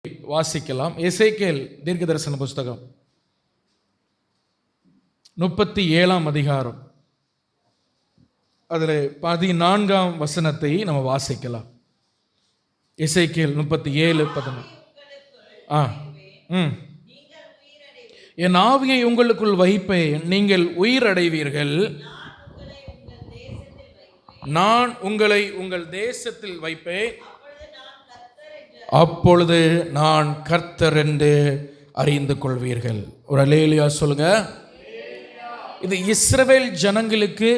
வாசிக்கலாம். எசேக்கியேல் தீர்க்கதரிசன புஸ்தகம் 37ஆம் அதிகாரம், அதில் 14ஆம் வசனத்தை நம்ம வாசிக்கலாம். எசேக்கியேல் 37:14. என் ஆவியை உங்களுக்குள் வைப்பேன், நீங்கள் உயிரடைவீர்கள். நான் உங்களை உங்கள் தேசத்தில் வைப்பேன், அப்பொழுது நான் கர்த்தர் என்று அறிந்து கொள்வீர்கள். ஒரு அல்லேலூயா சொல்லுங்க. இது இஸ்ரவேல் ஜனங்களுக்கு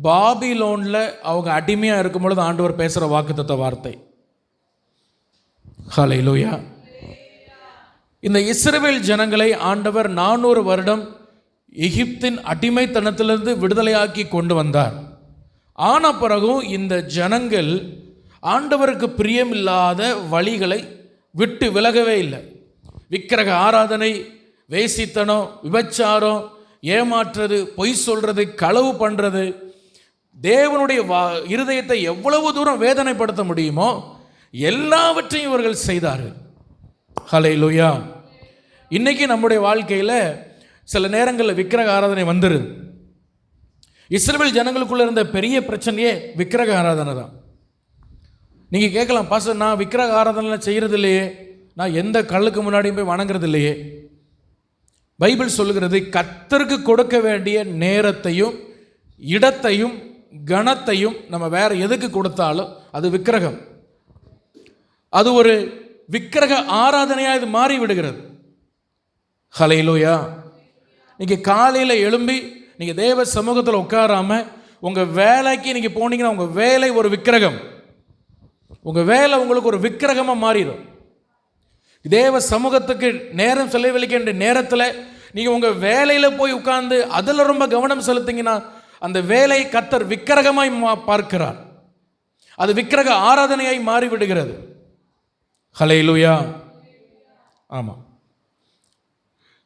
பாபிலோன்ல அவங்க அடிமையா இருக்கும் பொழுது ஆண்டவர் பேசுற வாக்குத்தத்த வார்த்தை. ஹல்லேலூயா. இந்த இஸ்ரவேல் ஜனங்களை ஆண்டவர் 400 வருடம் எகிப்தின் அடிமைத்தனத்திலிருந்து விடுதலையாக்கி கொண்டு வந்தார். ஆன பிறகும் இந்த ஜனங்கள் ஆண்டவருக்கு பிரியமில்லாத வழிகளை விட்டு விலகவே இல்லை. விக்கிரக ஆராதனை, வேசித்தனம், விபச்சாரம், ஏமாற்றுறது, பொய் சொல்றது, களவு பண்றது, தேவனுடைய இருதயத்தை எவ்வளவு தூரம் வேதனைப்படுத்த முடியுமோ எல்லாவற்றையும் இவர்கள் செய்தார்கள். ஹல்லேலூயா. இன்னைக்கு நம்முடைய வாழ்க்கையில் சில நேரங்களில் விக்கிரக ஆராதனை வந்துடுது. இஸ்ரவேல் ஜனங்களுக்குள்ள இருந்த பெரிய பிரச்சனையே விக்கிரக ஆராதனை தான். நீங்கள் கேட்கலாம், பாஸ்டர் நான் விக்கிரக ஆராதனை செய்கிறது இல்லையே, நான் எந்த கல்லுக்கு முன்னாடியும் போய் வணங்குறது இல்லையே. பைபிள் சொல்லுகிறது, கர்த்தருக்கு கொடுக்க வேண்டிய நேரத்தையும் இடத்தையும் கணத்தையும் நம்ம வேற எதுக்கு கொடுத்தாலும் அது விக்கிரகம். அது ஒரு விக்கிரக ஆராதனையாக இது மாறி விடுகிறது. ஹல்லேலூயா. நீங்கள் காலையில் எழும்பி நீங்கள் தேவ சமூகத்தில் உட்காராம உங்கள் வேலைக்கு நீங்கள் போனீங்கன்னா உங்கள் வேலை ஒரு விக்கிரகம். உங்கள் வேலை உங்களுக்கு ஒரு விக்கிரகமாக மாறிடும். தேவ சமூகத்துக்கு நேரம் செலவழிக்கின்ற நேரத்தில் நீங்கள் உங்கள் வேலையில் போய் உட்கார்ந்து அதில் ரொம்ப கவனம் செலுத்திங்கன்னா அந்த வேலையை கர்த்தர் விக்கிரகமாய் பார்க்கிறார். அது விக்கிரக ஆராதனையாய் மாறிவிடுகிறது. ஹல்லேலூயா. ஆமாம்.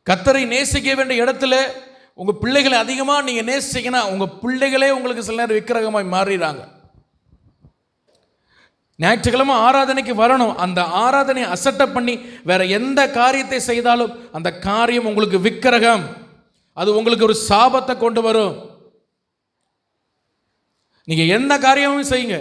கர்த்தரை நேசிக்க வேண்டிய இடத்துல உங்கள் பிள்ளைகளை அதிகமாக நீங்கள் நேசிச்சிங்கன்னா உங்கள் பிள்ளைகளே உங்களுக்கு சில நேரம் விக்கிரகமாய் மாறிடுறாங்க. ஞாயிற்றுக்கிழமை ஆராதனைக்கு வரணும். அந்த ஆராதனை அசட்டப் பண்ணி வேற எந்த காரியத்தை செய்தாலும் அந்த காரியம் உங்களுக்கு விக்கிரகம். அது உங்களுக்கு ஒரு சாபத்தை கொண்டு வரும். நீங்க எந்த காரியமும் செய்யுங்க,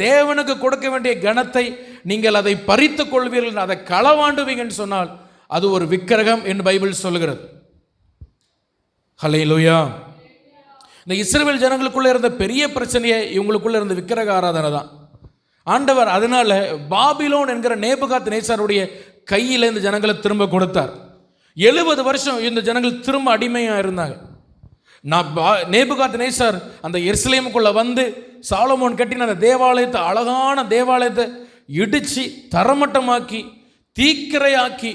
தேவனுக்கு கொடுக்க வேண்டிய கணத்தை நீங்கள் அதை பறித்துக் கொள்வீர்கள், அதை களவாண்டுவீங்கன்னு சொன்னால் அது ஒரு விக்கிரகம் என்று பைபிள் சொல்லுகிறது. ஹல்லேலூயா. இந்த இஸ்ரவேல் ஜனங்களுக்குள்ள இருந்த பெரிய பிரச்சனையே இவங்களுக்குள்ள இருந்த விக்கிரக ஆராதனை தான். ஆண்டவர் அதனால பாபிலோன் என்கிற நேபுகாத்நேச்சாருடைய கையில் இந்த ஜனங்களை திரும்ப கொடுத்தார். 70 வருஷம் இந்த ஜனங்கள் திரும்ப அடிமையாக இருந்தாங்க. நேபுகாத்நேச்சார் அந்த எருசலேமுக்குள்ள வந்து சாலமோன் கட்டின அந்த தேவாலயத்தை, அழகான தேவாலயத்தை இடிச்சு தரமட்டமாக்கி தீக்கிரையாக்கி,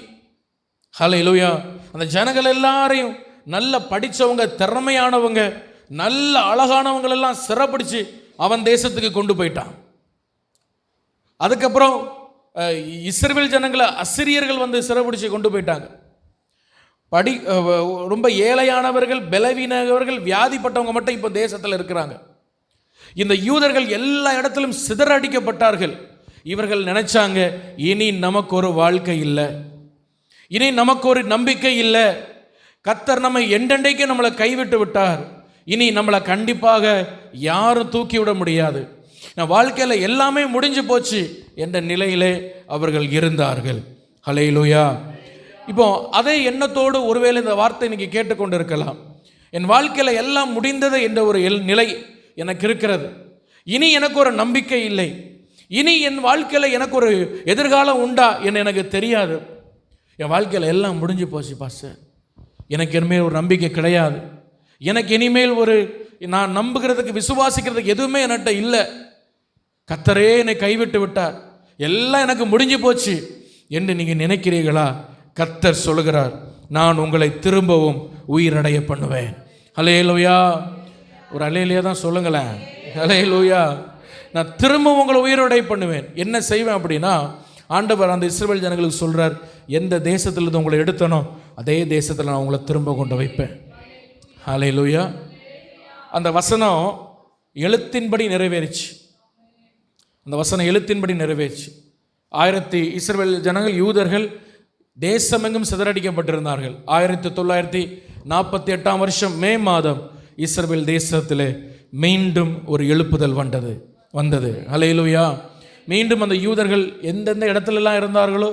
ஹல்லேலூயா, அந்த ஜனங்கள் எல்லாரையும் நல்ல படித்தவங்க, திறமையானவங்க, நல்ல அழகானவங்களெல்லாம் சிறப்பிடிச்சு அவன் தேசத்துக்கு கொண்டு போயிட்டான். அதுக்கப்புறம் இஸ்ரவேல் ஜனங்களை அசிரியர்கள் வந்து சிறைபிடிச்சு கொண்டு போயிட்டாங்க. ரொம்ப ஏழையானவர்கள், பலவீனவர்கள், வியாதிப்பட்டவங்க மட்டும் இப்போ தேசத்தில் இருக்கிறாங்க. இந்த யூதர்கள் எல்லா இடத்திலும் சிதறடிக்கப்பட்டார்கள். இவர்கள் நினைச்சாங்க, இனி நமக்கு ஒரு வாழ்க்கை இல்லை, இனி நமக்கு ஒரு நம்பிக்கை இல்லை, கர்த்தர் நம்மை என்றென்றைக்கு நம்மளை கைவிட்டு விட்டார், இனி நம்மளை கண்டிப்பாக யாரும் தூக்கி விட முடியாது, வாழ்க்கையில் எல்லாமே முடிஞ்சு போச்சு என்ற நிலையிலே அவர்கள் இருந்தார்கள். ஹல்லேலூயா. இப்போ அதே எண்ணத்தோடு ஒருவேளை இந்த வார்த்தை இன்னைக்கு கேட்டுக்கொண்டு இருக்கலாம். என் வாழ்க்கையில் எல்லாம் முடிந்தது என்ற ஒரு நிலை எனக்கு இருக்கிறது, இனி எனக்கு ஒரு நம்பிக்கை இல்லை, இனி என் வாழ்க்கையில் எனக்கு ஒரு எதிர்காலம் உண்டா என்று எனக்கு தெரியாது, என் வாழ்க்கையில் எல்லாம் முடிஞ்சு போச்சு பாஸ்டர், எனக்கு இனிமேல் ஒரு நம்பிக்கை கிடையாது, எனக்கு இனிமேல் ஒரு நான் நம்புகிறதுக்கு விசுவாசிக்கிறதுக்கு எதுவுமே என்கிட்ட இல்லை, கர்த்தரே என்னை கைவிட்டு விட்டார், எல்லாம் எனக்கு முடிஞ்சு போச்சு என்று நீங்கள் நினைக்கிறீர்களா? கர்த்தர் சொல்கிறார், நான் உங்களை திரும்பவும் உயிரடைய பண்ணுவேன். ஹல்லேலூயா. ஒரு அல்லேலூயா தான் சொல்லுங்களேன். ஹல்லேலூயா. நான் திரும்பவும் உங்களை உயிரடைய பண்ணுவேன். என்ன செய்வேன் அப்படின்னா, ஆண்டவர் அந்த இஸ்ரவேல் ஜனங்களுக்கு சொல்கிறார், எந்த தேசத்திலிருந்து உங்களை எடுத்தனோ அதே தேசத்தில் நான் உங்களை திரும்ப கொண்டு வைப்பேன். ஹல்லேலூயா. அந்த வசனம் எழுத்தின்படி நிறைவேறிச்சு. அந்த வசனம் எழுத்தின்படி நிறைவேறிச்சு. இஸ்ரவேல் ஜனங்கள் யூதர்கள் தேசமெங்கும் சிதறடிக்கப்பட்டிருந்தார்கள். 1948 வருஷம் மே மாதம் இஸ்ரவேல் தேசத்திலே மீண்டும் ஒரு எழுப்புதல் வந்தது. ஹல்லேலூயா. மீண்டும் அந்த யூதர்கள் எந்தெந்த இடத்துலலாம் இருந்தார்களோ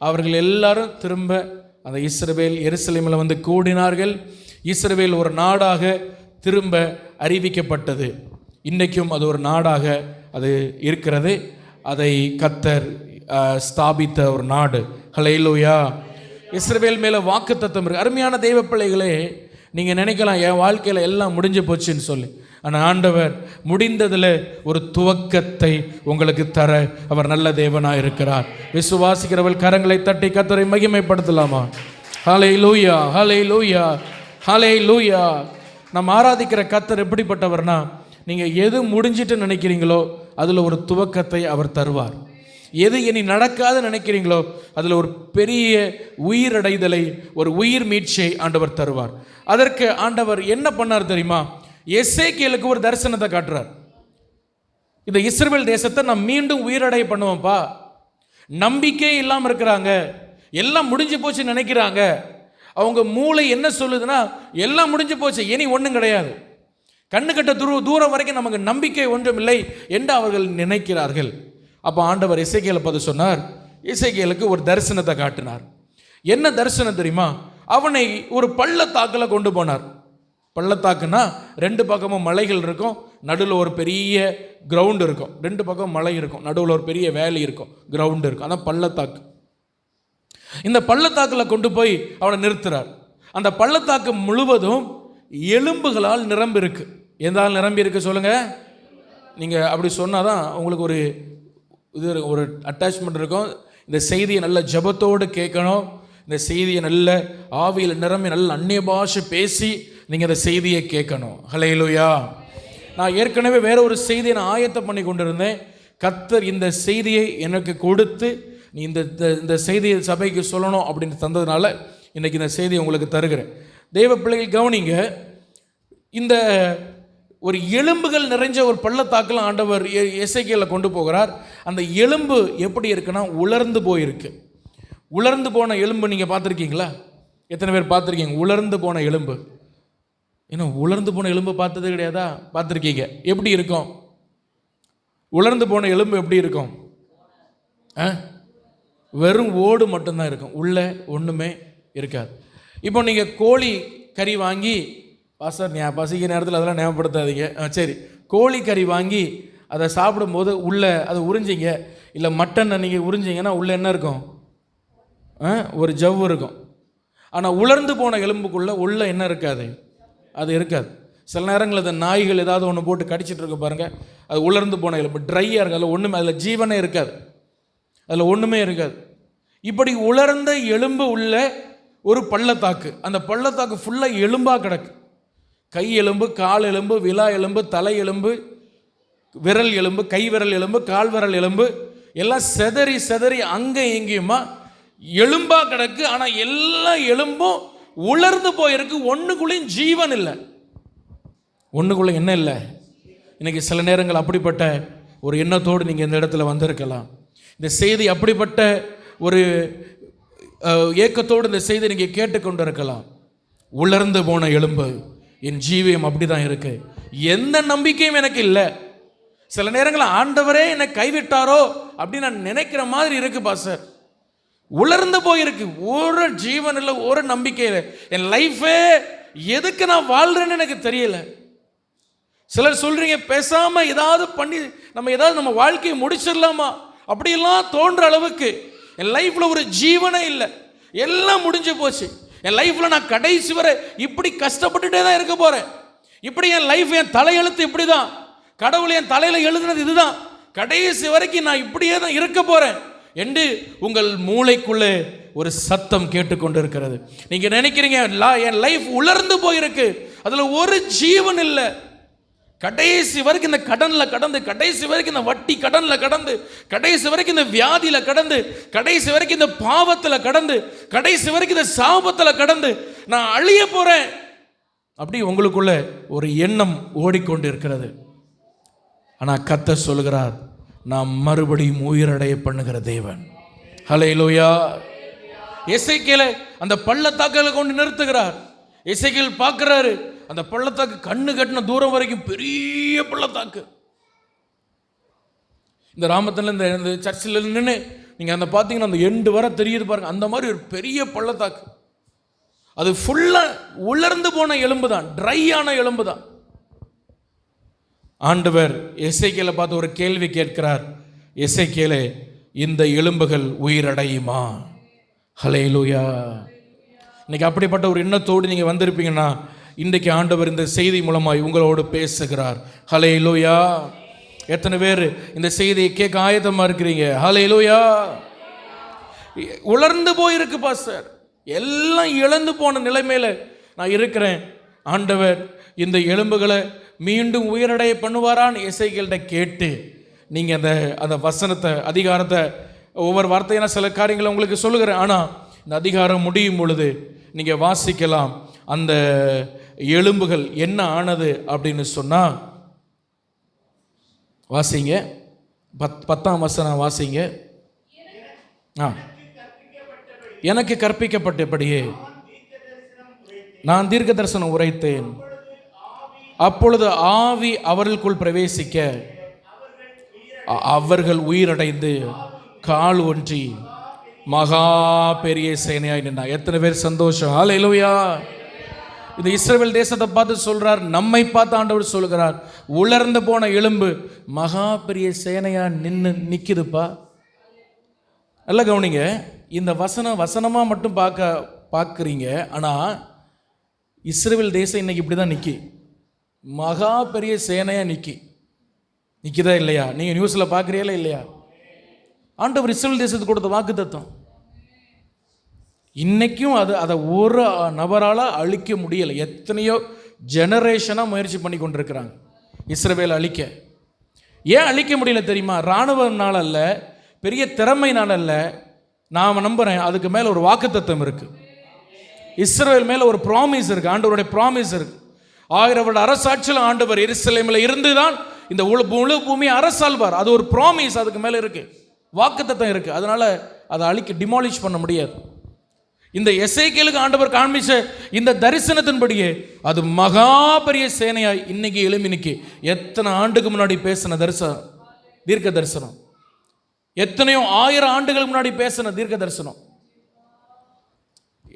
அவர்கள் எல்லாரும் திரும்ப அந்த இஸ்ரவேல் எருசலேமில் வந்து கூடினார்கள். இஸ்ரவேல் ஒரு நாடாக திரும்ப அறிவிக்கப்பட்டது. இன்றைக்கும் அது ஒரு நாடாக அது இருக்கிறது. அதை கர்த்தர் ஸ்தாபித்த ஒரு நாடு. ஹல்லேலூயா. இஸ்ரவேல் மேலே வாக்குத்தத்தம் இருக்கு. அருமையான தெய்வ பிள்ளைகளே, நீங்கள் நினைக்கலாம் என் வாழ்க்கையில் எல்லாம் முடிஞ்சு போச்சுன்னு சொல்லி. ஆனால் ஆண்டவர் முடிந்ததில் ஒரு துவக்கத்தை உங்களுக்கு தர அவர் நல்ல தேவனாக இருக்கிறார். விசுவாசிக்கிறவள் கரங்களை தட்டி கர்த்தரை மகிமைப்படுத்தலாமா? ஹல்லேலூயா, ஹல்லேலூயா, ஹல்லேலூயா. நம்ம ஆராதிக்கிற கர்த்தர் எப்படிப்பட்டவர்னா, நீங்கள் எது முடிஞ்சிட்டு நினைக்கிறீங்களோ அதில் ஒரு துவக்கத்தை அவர் தருவார். எது இனி நடக்காது நினைக்கிறீங்களோ அதில் ஒரு பெரிய உயிரடைதலை, ஒரு உயிர் மீட்சியை ஆண்டவர் தருவார். அதற்கு ஆண்டவர் என்ன பண்ணார் தெரியுமா? எசேக்கியேலுக்கு ஒரு தரிசனத்தை காட்டுறார். இந்த இஸ்ரவேல் தேசத்தை நான் மீண்டும் உயிரடைய பண்ணுவேன்ப்பா. நம்பிக்கை இல்லாமல் இருக்கிறாங்க, எல்லாம் முடிஞ்சு போச்சு நினைக்கிறாங்க. அவங்க மூளை என்ன சொல்லுதுன்னா, எல்லாம் முடிஞ்சு போச்சு, இனி ஒன்றும் கிடையாது, கண்ணுக்கட்ட தூரம் வரைக்கும் நமக்கு நம்பிக்கை ஒன்றும் இல்லை என்று அவர்கள் நினைக்கிறார்கள். அப்போ ஆண்டவர் எசேக்கியேலை பார்த்து சொன்னார், எசேக்கியேலுக்கு ஒரு தரிசனத்தை காட்டினார். என்ன தரிசனம் தெரியுமா? அவனை ஒரு பள்ளத்தாக்கில் கொண்டு போனார். பள்ளத்தாக்குன்னா ரெண்டு பக்கமும் மலைகள் இருக்கும், நடுவில் ஒரு பெரிய கிரவுண்டு இருக்கும். ரெண்டு பக்கம் மலை இருக்கும், நடுவில் ஒரு பெரிய வேலி இருக்கும், கிரவுண்டு இருக்கும். அதான் பள்ளத்தாக்கு. இந்த பள்ளத்தாக்கில் கொண்டு போய் அவனை நிறுத்துறார். அந்த பள்ளத்தாக்கு முழுவதும் எலும்புகளால் நிரம்பி இருக்கு. எதால் நிரம்பி இருக்கு சொல்லுங்க? நீங்கள் அப்படி சொன்னாதான் உங்களுக்கு ஒரு ஒரு அட்டாச்மெண்ட் இருக்கும். இந்த செய்தியை நல்ல ஜபத்தோடு கேட்கணும். இந்த செய்தியை நல்ல ஆவியில் நிரம்பி நல்ல அந்நிய பாஷை பேசி நீங்கள் இந்த செய்தியை கேட்கணும். ஹல்லேலூயா. நான் ஏற்கனவே வேற ஒரு செய்தியை நான் ஆயத்தம் பண்ணி கொண்டிருந்தேன். கர்த்தர் இந்த செய்தியை எனக்கு கொடுத்து நீ இந்த செய்தியை சபைக்கு சொல்லணும் அப்படின்னு தந்ததுனால இன்றைக்கி இந்த செய்தியை உங்களுக்கு தருகிறேன். தெய்வ பிள்ளைகள் கவனிங்க. இந்த ஒரு எலும்புகள் நிறைஞ்ச ஒரு பள்ளத்தாக்கில் ஆண்டவர் எசேக்கியேலை கொண்டு போகிறார். அந்த எலும்பு எப்படி இருக்குன்னா உலர்ந்து போயிருக்கு. உலர்ந்து போன எலும்பு நீங்கள் பார்த்துருக்கீங்களா? எத்தனை பேர் பார்த்துருக்கீங்க உலர்ந்து போன எலும்பு? இன்னும் உலர்ந்து போன எலும்பு பார்த்தது கிடையாதா? பார்த்துருக்கீங்க. எப்படி இருக்கும் உலர்ந்து போன எலும்பு? எப்படி இருக்கும்? வெறும் ஓடு மட்டும்தான் இருக்கும், உள்ளே ஒன்றுமே இருக்காது. இப்போ நீங்கள் கோழி கறி வாங்கி, பாஸ்டர் பசிக்கிற நேரத்தில் அதெல்லாம் ஞாபகப்படுத்தாதீங்க, சரி, கோழி கறி வாங்கி அதை சாப்பிடும்போது உள்ளே அதை உறிஞ்சிங்க, இல்லை மட்டனை நீங்கள் உறிஞ்சிங்கன்னா உள்ளே என்ன இருக்கும்? ஒரு ஜவ்வு இருக்கும். ஆனால் உலர்ந்து போன எலும்புக்குள்ளே உள்ளே என்ன இருக்காது? அது இருக்காது. சில நேரங்களில் அந்த நாய்கள் ஏதாவது ஒன்று போட்டு கடிச்சிட்டு இருக்க பாருங்கள், அது உலர்ந்து போன எலும்பு, ட்ரையாக இருக்குது, அதில் ஒன்றுமே, அதில் ஜீவனே இருக்காது, அதில் ஒன்றுமே இருக்காது. இப்படி உலர்ந்த எலும்பு உள்ள ஒரு பள்ளத்தாக்கு. அந்த பள்ளத்தாக்கு ஃபுல்லாக எலும்பாக கிடக்கு. கை எலும்பு, கால் எலும்பு, விலா எலும்பு, தலை எலும்பு, விரல் எலும்பு, கை விரல் எலும்பு, கால் விரல் எலும்பு எல்லாம் செதறி செதறி அங்கே எங்கேயுமா எலும்பாக கிடக்கு. ஆனால் எல்லா எலும்பும் உலர்ந்து போயிருக்கு. ஒன்றுக்குள்ளேயும் ஜீவன் இல்லை. ஒன்றுக்குள்ளே என்ன இல்லை? இன்னைக்கு சில நேரங்கள் அப்படிப்பட்ட ஒரு எண்ணத்தோடு நீங்கள் இந்த இடத்துல வந்திருக்கலாம். இந்த செய்தி அப்படிப்பட்ட ஒரு ஏக்கத்தோடு இந்த செய்தி நீங்கள் கேட்டுக்கொண்டு இருக்கலாம். உலர்ந்து போன எலும்பு, என் ஜீவியம் அப்படி தான் இருக்கு, எந்த நம்பிக்கையும் எனக்கு இல்லை. சில நேரங்களில் ஆண்டவரே என்னை கைவிட்டாரோ அப்படின்னு நான் நினைக்கிற மாதிரி இருக்கு பாஸ்டர். உலர்ந்து போயிருக்கு, ஒரு ஜீவன் இல்லை, ஒரு நம்பிக்கை இல்லை. என் லைஃபே எதுக்கு நான் வாழ்றேன்னு எனக்கு தெரியல. சிலர் சொல்றீங்க பேசாம ஏதாவது பண்ணி நம்ம வாழ்க்கையை முடிச்சிடலாமா அப்படியெல்லாம் தோன்ற அளவுக்கு என் லைஃப்ல ஒரு ஜீவனே இல்லை, எல்லாம் முடிஞ்சு போச்சு. என் லைஃப்ல நான் கடைசி வரை இப்படி கஷ்டப்பட்டுட்டே தான் இருக்க போறேன். இப்படி என் லைஃப், என் தலையெழுத்து இப்படி தான், கடவுள் என் தலையில எழுதுனது இதுதான், கடைசி வரைக்கும் நான் இப்படியே தான் இருக்க போறேன் என்று உங்கள் மூளைக்குள்ளே ஒரு சத்தம் கேட்டுக்கொண்டு இருக்கிறது. நீங்க நினைக்கிறீங்க என் லைஃப் உலர்ந்து போயிருக்கு, அதுல ஒரு ஜீவன் இல்லை. கடைசி வரைக்கும் இந்த கடன்ல கடந்து, கடைசி வரைக்கும் இந்த வட்டி கடன்ல கடந்து, கடைசி வரைக்கும் இந்த வியாதியில கடந்து, கடைசி வரைக்கும் இந்த பாவத்துல கடந்து, கடைசி வரைக்கும் இந்த சாபத்துல கடந்து நான் அழிய போறேன் அப்படி உங்களுக்குள்ள ஒரு எண்ணம் ஓடிக்கொண்டு இருக்கிறது. ஆனா கர்த்தர் சொல்கிறார், நாம் மறுபடியும் உயிரடைய பண்ணுகிற தேவன். ஹல்லேலூயா. எசேக்கியேலை அந்த பள்ளத்தாக்குல கொண்டு நிறுத்துகிறார். எசேக்கியேல் பார்க்கிறாரு, அந்த பள்ளத்தாக்கு கண்ணு கட்டின தூரம் வரைக்கும் பெரிய பள்ளத்தாக்கு. இந்த ராமத்தில் இந்த சர்ச்சில் நின்று நீங்கள் அந்த பார்த்தீங்கன்னா அந்த எண்டு வர தெரியுது பாருங்க, அந்த மாதிரி ஒரு பெரிய பள்ளத்தாக்கு. அது ஃபுல்லாக உலர்ந்து போன எலும்பு தான், ட்ரையான எலும்பு தான். ஆண்டவர் எசேக்கியேலை பார்த்து ஒரு கேள்வி கேட்கிறார், எசேக்கியேலே, இந்த எலும்புகள் உயிரடையுமா? ஹல்லேலூயா. இன்னைக்கு அப்படிப்பட்ட ஒரு எண்ணத்தோடு நீங்கள் வந்திருப்பீங்கன்னா இன்றைக்கு ஆண்டவர் இந்த செய்தி மூலமாய் உங்களோடு பேசுகிறார். ஹல்லேலூயா. எத்தனை பேர் இந்த செய்தியை கேட்க ஆயத்தமாக இருக்கிறீங்க? ஹல்லேலூயா. உலர்ந்து போயிருக்கு பாஸ்டர், எல்லாம் இழந்து போன நிலைமையில் நான் இருக்கிறேன். ஆண்டவர் இந்த எலும்புகளை மீண்டும் உயிரடைய பண்ணுவாரான்னு எசேக்கியேல்கிட்ட கேட்டு நீங்கள் அந்த வசனத்தை, அதிகாரத்தை, ஒவ்வொரு வார்த்தையான சில காரியங்களை உங்களுக்கு சொல்லுகிறேன். ஆனால் இந்த அதிகாரம் முடியும் பொழுது நீங்கள் வாசிக்கலாம் அந்த எலும்புகள் என்ன ஆனது அப்படின்னு சொன்னால். வாசிங்க, 10ஆம் வசனம் வாசிங்க. எனக்கு கற்பிக்கப்பட்டபடியே நான் தீர்க்க தரிசனம் உரைத்தேன். அப்பொழுது ஆவி அவர்களுக்குள் பிரவேசிக்க அவர்கள் உயிரடைந்து கால் ஒன்றி மகா பெரிய சேனையாய் நின்றார். எத்தனை பேர் சந்தோஷம்? ஹல்லேலூயா. இந்த இஸ்ரவேல் தேசத்தை பார்த்து சொல்றார், நம்மை பார்த்து ஆண்டவர் சொல்கிறார், உலர்ந்து போன எலும்பு மகா பெரிய சேனையா நிக்குதுப்பா. நல்ல கவனிங்க, இந்த வசனமாக மட்டும் பார்க்குறீங்க. ஆனால் இஸ்ரவேல் தேசம் இன்னைக்கு இப்படி தான் நிற்கி, மகா பெரிய சேனையாக நிற்கிதா இல்லையா? நீங்கள் நியூஸில் பார்க்குறீங்களா இல்லையா? ஆண்டவர் இஸ்ரவேல் தேசத்துக்கு கொடுத்த வாக்கு தத்துவம் இன்னைக்கும் அதை ஒரு நபரால் அழிக்க முடியலை. எத்தனையோ ஜெனரேஷனாக முயற்சி பண்ணி கொண்டிருக்கிறாங்க இஸ்ரவேல் அழிக்க. ஏன் அழிக்க முடியல தெரியுமா? இராணுவனால அல்ல, பெரிய திறமையினால அல்ல. நான் நம்புகிறேன் அதுக்கு மேலே ஒரு வாக்கு தத்துவம் இருக்குது. இஸ்ரவேல் மேலே ஒரு ப்ராமிஸ் இருக்குது, ஆண்டவருடைய ப்ராமிஸ் இருக்குது. 1000 வருட அரசாட்சியில் ஆண்டவர் எருசலேமில் இருந்து தான் இந்த முழு பூமியை அரசாள்வார். அது ஒரு ப்ராமிஸ், அதுக்கு மேலே இருக்குது, வாக்கு தத்துவம் இருக்குது. அதனால் அதை அழிக்க, டிமாலிஷ் பண்ண முடியாது. இந்த எசேக்கியேலுக்கு ஆண்டவர் காண்பிச்ச இந்த தரிசனத்தின்படியே அது மகா பெரிய சேனையாய் இன்னைக்கு எழும்பி நிற்கி. எத்தனை ஆண்டுக்கு முன்னாடி பேசின தரிசனம், தீர்க்க தரிசனம், எத்தனையோ 1000 ஆண்டுகளுக்கு முன்னாடி பேசின தீர்க்க தரிசனம்.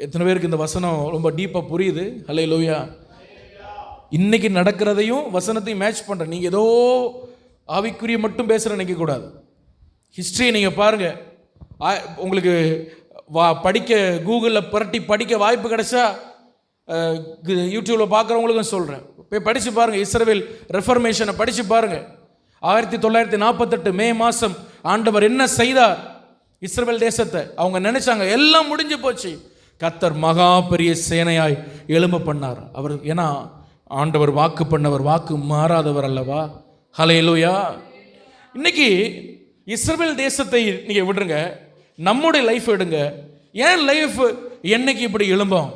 எத்தனை பேருக்கு இந்த வசனம் ரொம்ப டீப்பாக புரியுது? ஹல்லேலூயா. இன்னைக்கு நடக்கிறதையும் வசனத்தையும் மேட்ச் பண்ணுறேன். நீங்கள் ஏதோ ஆவிக்குரிய மட்டும் பேசுகிற நினைக்கக்கூடாது. ஹிஸ்ட்ரியை நீங்கள் பாருங்கள். உங்களுக்கு படிக்க கூகுளில் புரட்டி படிக்க வாய்ப்பு கிடைச்சா யூடியூப்பில் பார்க்குறவங்களுக்கும் சொல்கிறேன், போய் படித்து பாருங்கள். இஸ்ரவேல் ரெஃபர்மேஷனை படித்து பாருங்கள். 1948 மே மாதம் ஆண்டவர் என்ன செய்தார் இஸ்ரவேல் தேசத்தை? அவங்க நினைச்சாங்க எல்லாம் முடிஞ்சு போச்சு. கர்த்தர் மகா பெரிய சேனையாய் எழும்ப பண்ணார். அவர் ஏன்னா ஆண்டவர் வாக்கு பண்ணவர், வாக்கு மாறாதவர் அல்லவா? ஹல்லேலூயா. இன்னைக்கு இஸ்ரவேல் தேசத்தை நீங்கள் விடுங்க, நம்முடைய லைஃப் எடுங்க. ஏன் லைஃப் என்னைக்கு இப்படி எழும்போம்?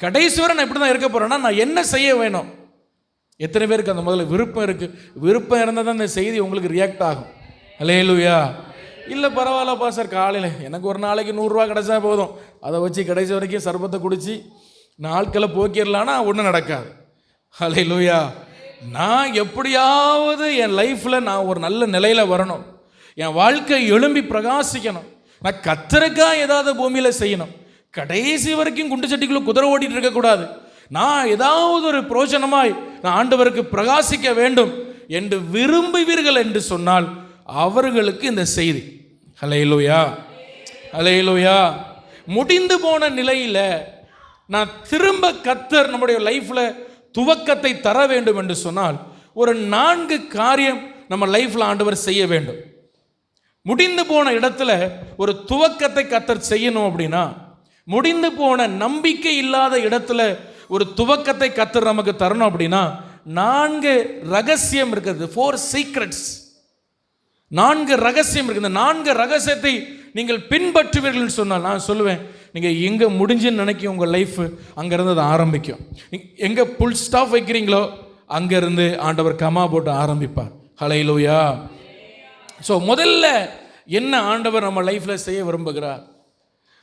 கடைசி வரை நான் இப்படி தான் இருக்க போகிறேன்னா நான் என்ன செய்ய வேணும்? எத்தனை பேருக்கு அந்த முதல்ல விருப்பம் இருக்குது? விருப்பம் இருந்தால் தான் இந்த செய்தி உங்களுக்கு ரியாக்ட் ஆகும். ஹல்லேலூயா. இல்லை பரவாயில்ல பாஸ்டர், காலையில் எனக்கு ஒரு நாளைக்கு 100 ரூபா கிடச்சா போதும், அதை வச்சு கடைசி வரைக்கும் சர்பத்தை குடித்து நாட்களை போக்கிடலான்னா ஒன்றும் நடக்காது. ஹல்லேலூயா. நான் எப்படியாவது என் லைஃப்பில் நான் ஒரு நல்ல நிலையில் வரணும், என் வாழ்க்கை எழும்பி பிரகாசிக்கணும், நான் கர்த்தருக்காக ஏதாவது பூமியில் செய்யணும், கடைசி வரைக்கும் குண்டு சட்டிக்குள்ளே குதிரை ஓட்டிகிட்டு இருக்கக்கூடாது, நான் ஏதாவது ஒரு பிரோஜனமாய் நான் ஆண்டவருக்கு பிரகாசிக்க வேண்டும் என்று விரும்புவீர்கள் என்று சொன்னால் அவர்களுக்கு இந்த செய்தி. ஹல்லேலூயா, ஹல்லேலூயா. முடிந்து போன நிலையில் நான் திரும்ப கர்த்தர் நம்முடைய லைஃப்பில் துவக்கத்தை தர வேண்டும் என்று சொன்னால் ஒரு 4 காரியம் நம்ம லைஃப்பில் ஆண்டவர் செய்ய வேண்டும். முடிந்து போன இடத்துல ஒரு துவக்கத்தை கர்த்தர் செய்யணும் அப்படின்னா, முடிந்து போன நம்பிக்கை இல்லாத இடத்துல ஒரு துவக்கத்தை கர்த்தர் நமக்கு தரணும் அப்படின்னா 4 ரகசியம் இருக்குது. 4 சீக்ரெட்ஸ், 4 ரகசியம் இருக்குது. இந்த 4 ரகசியத்தை நீங்கள் பின்பற்றுவீர்கள் சொன்னால் நான் சொல்லுவேன், நீங்கள் எங்கே முடிஞ்சுன்னு நினைக்க உங்கள் லைஃப் அங்கேருந்து அது ஆரம்பிக்கும். எங்கே புல் ஸ்டாப் வைக்கிறீங்களோ அங்கேருந்து ஆண்டவர் கமா போட்டு ஆரம்பிப்பார். ஹல்லேலூயா, ஸோ முதல்ல என்ன ஆண்டவர் நம்ம லைஃப்பில் செய்ய விரும்புகிறார்,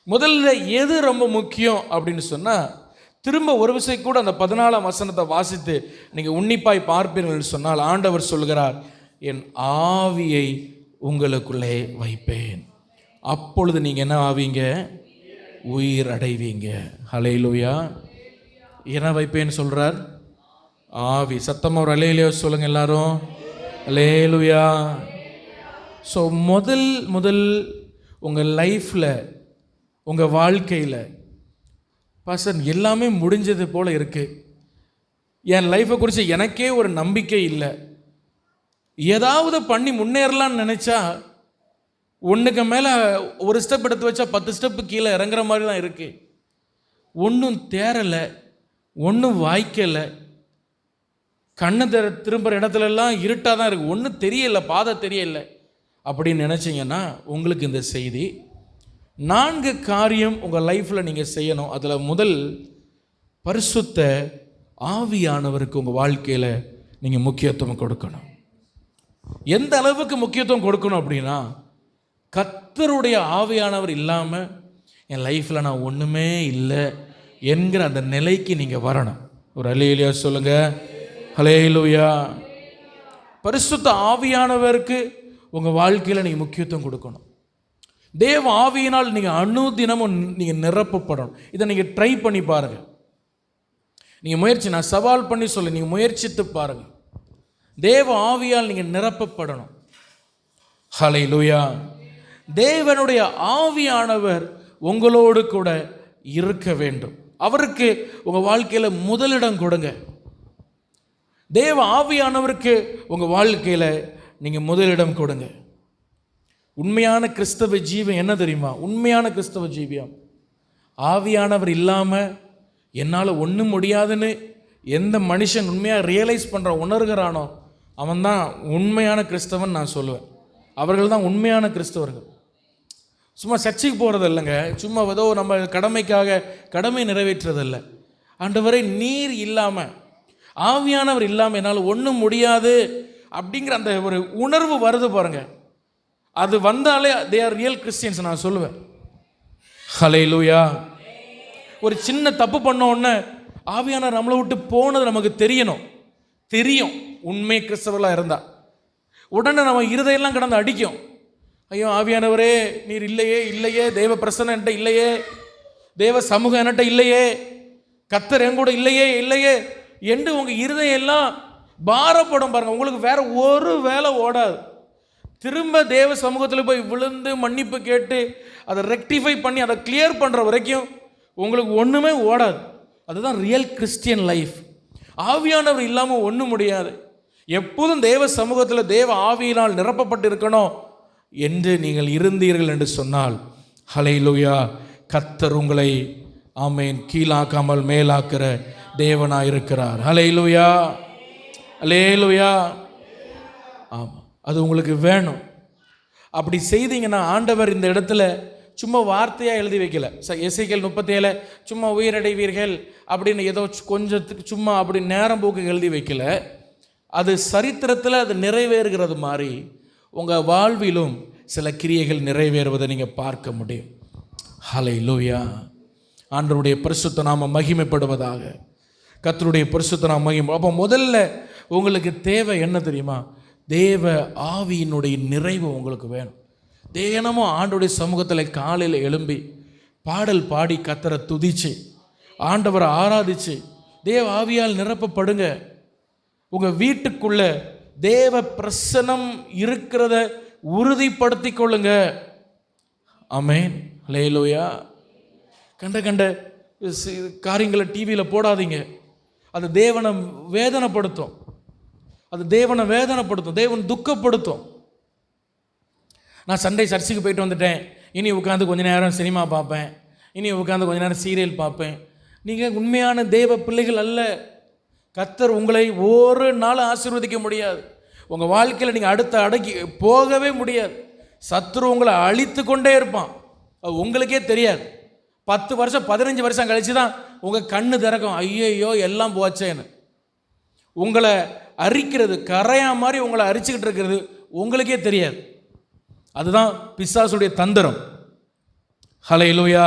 முதல்ல எது ரொம்ப முக்கியம் அப்படின்னு சொன்னால், திரும்ப ஒரு விஷயம் கூட அந்த 14ஆம் வசனத்தை வாசித்து நீங்கள் உன்னிப்பாய் பார்ப்பீர்கள் சொன்னால், ஆண்டவர் சொல்கிறார், என் ஆவியை உங்களுக்குள்ளே வைப்பேன், அப்பொழுது நீங்கள் என்ன ஆவீங்க, உயிர் அடைவீங்க. ஹல்லேலூயா. என்ன வைப்பேன்னு சொல்கிறார், ஆவி. சத்தமாக ஒரு அல்லேலூயா சொல்லுங்கள் எல்லாரும், அல்லேலூயா. ஸோ முதல் உங்கள் லைஃப்பில், உங்கள் வாழ்க்கையில், பாஸ்டர் எல்லாமே முடிஞ்சது போல் இருக்குது, என் லைஃப்பை குறித்து எனக்கே ஒரு நம்பிக்கை இல்லை, ஏதாவது பண்ணி முன்னேறலான்னு நினச்சா ஒன்றுக்கு மேலே ஒரு ஸ்டெப் எடுத்து வச்சா 10 ஸ்டெப்பு கீழே இறங்குற மாதிரி தான் இருக்குது, ஒன்றும் தேரலை, ஒன்றும் வாய்க்கலை, கண்ணை திரும்புகிற இடத்துலலாம் இருட்டாக தான் இருக்குது, ஒன்றும் தெரியலை, பாதை தெரியலை அப்படின்னு நினச்சிங்கன்னா உங்களுக்கு இந்த செய்தி. 4 காரியம் உங்கள் லைஃப்பில் நீங்கள் செய்யணும். அதில் முதல், பரிசுத்த ஆவியானவருக்கு உங்கள் வாழ்க்கையில் நீங்கள் முக்கியத்துவம் கொடுக்கணும். எந்த அளவுக்கு முக்கியத்துவம் கொடுக்கணும் அப்படின்னா, கர்த்தருடைய ஆவியானவர் இல்லாமல் என் லைஃப்பில் நான் ஒன்றுமே இல்லை என்கிற அந்த நிலைக்கு நீங்கள் வரணும். ஒரு அல்லேலூயா சொல்லுங்கள், அல்லேலூயா. பரிசுத்த ஆவியானவருக்கு உங்கள் வாழ்க்கையில் நீங்கள் முக்கியத்துவம் கொடுக்கணும். தேவ ஆவியினால் நீங்கள் அனுதினமும் நீங்கள் நிரப்பப்படணும். இதை நீங்கள் ட்ரை பண்ணி பாருங்கள். நீங்கள் முயற்சி, நான் சவால் பண்ணி சொல்ல, நீங்கள் முயற்சித்து பாருங்கள். தேவ ஆவியால் நீங்கள் நிரப்பப்படணும். ஹல்லேலூயா. தேவனுடைய ஆவியானவர் உங்களோடு கூட இருக்க வேண்டும். அவருக்கு உங்கள் வாழ்க்கையில் முதலிடம் கொடுங்க. தேவ ஆவியானவருக்கு உங்கள் வாழ்க்கையில் நீங்கள் முதலிடம் கொடுங்க. உண்மையான கிறிஸ்தவ ஜீவன் என்ன தெரியுமா? உண்மையான கிறிஸ்தவ ஜீவியம், ஆவியானவர் இல்லாமல் என்னால் ஒன்றும் முடியாதுன்னு எந்த மனுஷன் உண்மையாக ரியலைஸ் பண்ணுற உணர்கிறானோ அவன் தான் உண்மையான கிறிஸ்தவன் நான் சொல்லுவேன். அவர்கள் தான் உண்மையான கிறிஸ்தவர்கள். சும்மா சர்ச்சைக்கு போகிறது இல்லைங்க, சும்மா ஏதோ நம்ம கடமைக்காக கடமை நிறைவேற்றுறதில்லை. ஆண்டவரே நீர் இல்லாமல், ஆவியானவர் இல்லாமல் என்னால் ஒன்றும் முடியாது அப்படிங்கிற அந்த ஒரு உணர்வு வருது பாருங்க, அது வந்தாலே தே ஆர் ரியல் கிறிஸ்டியன்ஸ் நான் சொல்லுவேன். ஹல்லேலூயா. ஒரு சின்ன தப்பு பண்ண உடனே ஆவியானவர் நம்மளை விட்டு போனது நமக்கு தெரியும். உண்மை கிறிஸ்தவர்களாக இருந்தால் உடனே நம்ம இருதையெல்லாம் கடந்து அடிக்கும். ஐயோ ஆவியானவரே நீர் இல்லையே, தேவ பிரசன்னம் என்கிட்ட இல்லையே, தேவ சமூகம் என்கிட்ட இல்லையே, கர்த்தர் என் கூட இல்லையே என்று உங்கள் இருதையெல்லாம் பாரப்படும் பாருங்கள். உங்களுக்கு வேற ஒரு வேலை ஓடாது. திரும்ப தேவ சமூகத்தில் போய் விழுந்து மன்னிப்பு கேட்டு அதை ரெக்டிஃபை பண்ணி அதை கிளியர் பண்ணுற வரைக்கும் உங்களுக்கு ஒன்றுமே ஓடாது. அதுதான் ரியல் கிறிஸ்டியன் லைஃப். ஆவியானவர் இல்லாமல் ஒன்றும் முடியாது. எப்போதும் தேவ சமூகத்தில் தேவ ஆவியினால் நிரப்பப்பட்டு இருக்கணும் என்று நீங்கள் இருந்தீர்கள் என்று சொன்னால், ஹல்லேலூயா, கர்த்தர் உங்களை ஆமென் கீழாக்காமல் மேலாக்கிற தேவனாக இருக்கிறார். ஹல்லேலூயா, அல்லேலூயா. ஆமாம், அது உங்களுக்கு வேணும். அப்படி செய்தீங்கன்னா ஆண்டவர் இந்த இடத்துல சும்மா வார்த்தையாக எழுதி வைக்கல. எசேக்கியேல் 37 சும்மா உயிரடைவீர்கள் அப்படின்னு ஏதோ கொஞ்சத்துக்கு சும்மா அப்படி நேரம் போக்கு எழுதி வைக்கல. அது சரித்திரத்தில் அது நிறைவேறுகிறது மாதிரி உங்கள் வாழ்விலும் சில கிரியைகள் நிறைவேறுவதை நீங்கள் பார்க்க முடியும். ஹல்லேலூயா. ஆண்டவருடைய பரிசுத்த நாமம் மகிமைப்படுவதாக. கர்த்தருடைய பரிசுத்த நாமம் மகிமை. அப்போ முதல்ல உங்களுக்கு தேவை என்ன தெரியுமா? தேவ ஆவியினுடைய நிறைவு உங்களுக்கு வேணும். தினமும் ஆண்டவருடைய சமூகத்தில் காலையில் எழும்பி பாடல் பாடி கர்த்தரை துதிச்சு ஆண்டவரை ஆராதிச்சு தேவ ஆவியால் நிரப்பப்படுங்க. உங்கள் வீட்டுக்குள்ள தேவ பிரசன்னம் இருக்கிறத உறுதிப்படுத்தி கொள்ளுங்க. ஆமென், அல்லேலூயா. கண்ட காரியங்களை டிவியில் போடாதீங்க. அது தேவனை வேதனைப்படுத்தும், தேவன் துக்கப்படுத்தும். நான் சண்டே சர்ச்சுக்கு போயிட்டு வந்துட்டேன், இனி உட்காந்து கொஞ்ச நேரம் சினிமா பார்ப்பேன், இனி உட்காந்து கொஞ்ச நேரம் சீரியல் பார்ப்பேன். நீங்கள் உண்மையான தேவ பிள்ளைகள் அல்ல. கர்த்தர் உங்களை ஒரு நாள் ஆசீர்வதிக்க முடியாது. உங்கள் வாழ்க்கையில் நீங்கள் அடுத்த அடக்கி போகவே முடியாது. சத்துரு உங்களை அழித்து கொண்டே இருப்பான். அது உங்களுக்கே தெரியாது. 10 வருஷம் 15 வருஷம் கழிச்சு தான் உங்கள் கண்ணு திறக்கும், ஐயோ எல்லாம் போச்சேன்னு. உங்களை அரிக்கிறது, கரையா மாதிரி உங்களை அரிச்சுக்கிட்டு இருக்கிறது உங்களுக்கே தெரியாது. அதுதான் பிசாசுடைய தந்திரம். ஹல்லேலூயா.